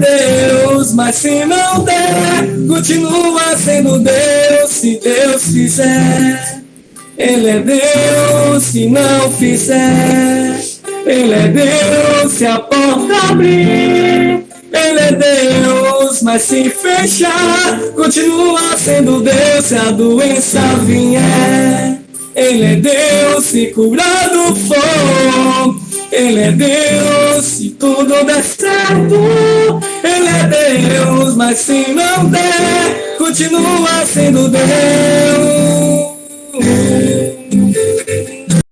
Deus. Mas se não der, continua sendo Deus. Se Deus fizer, Ele é Deus. Se não fizer, Ele é Deus. Se a porta abrir, Ele é Deus. Mas se fechar, continua sendo Deus. Se a doença vier, Ele é Deus. Se curado for, Ele é Deus. Se tudo der certo, Ele é Deus. Mas se não der, continua sendo Deus.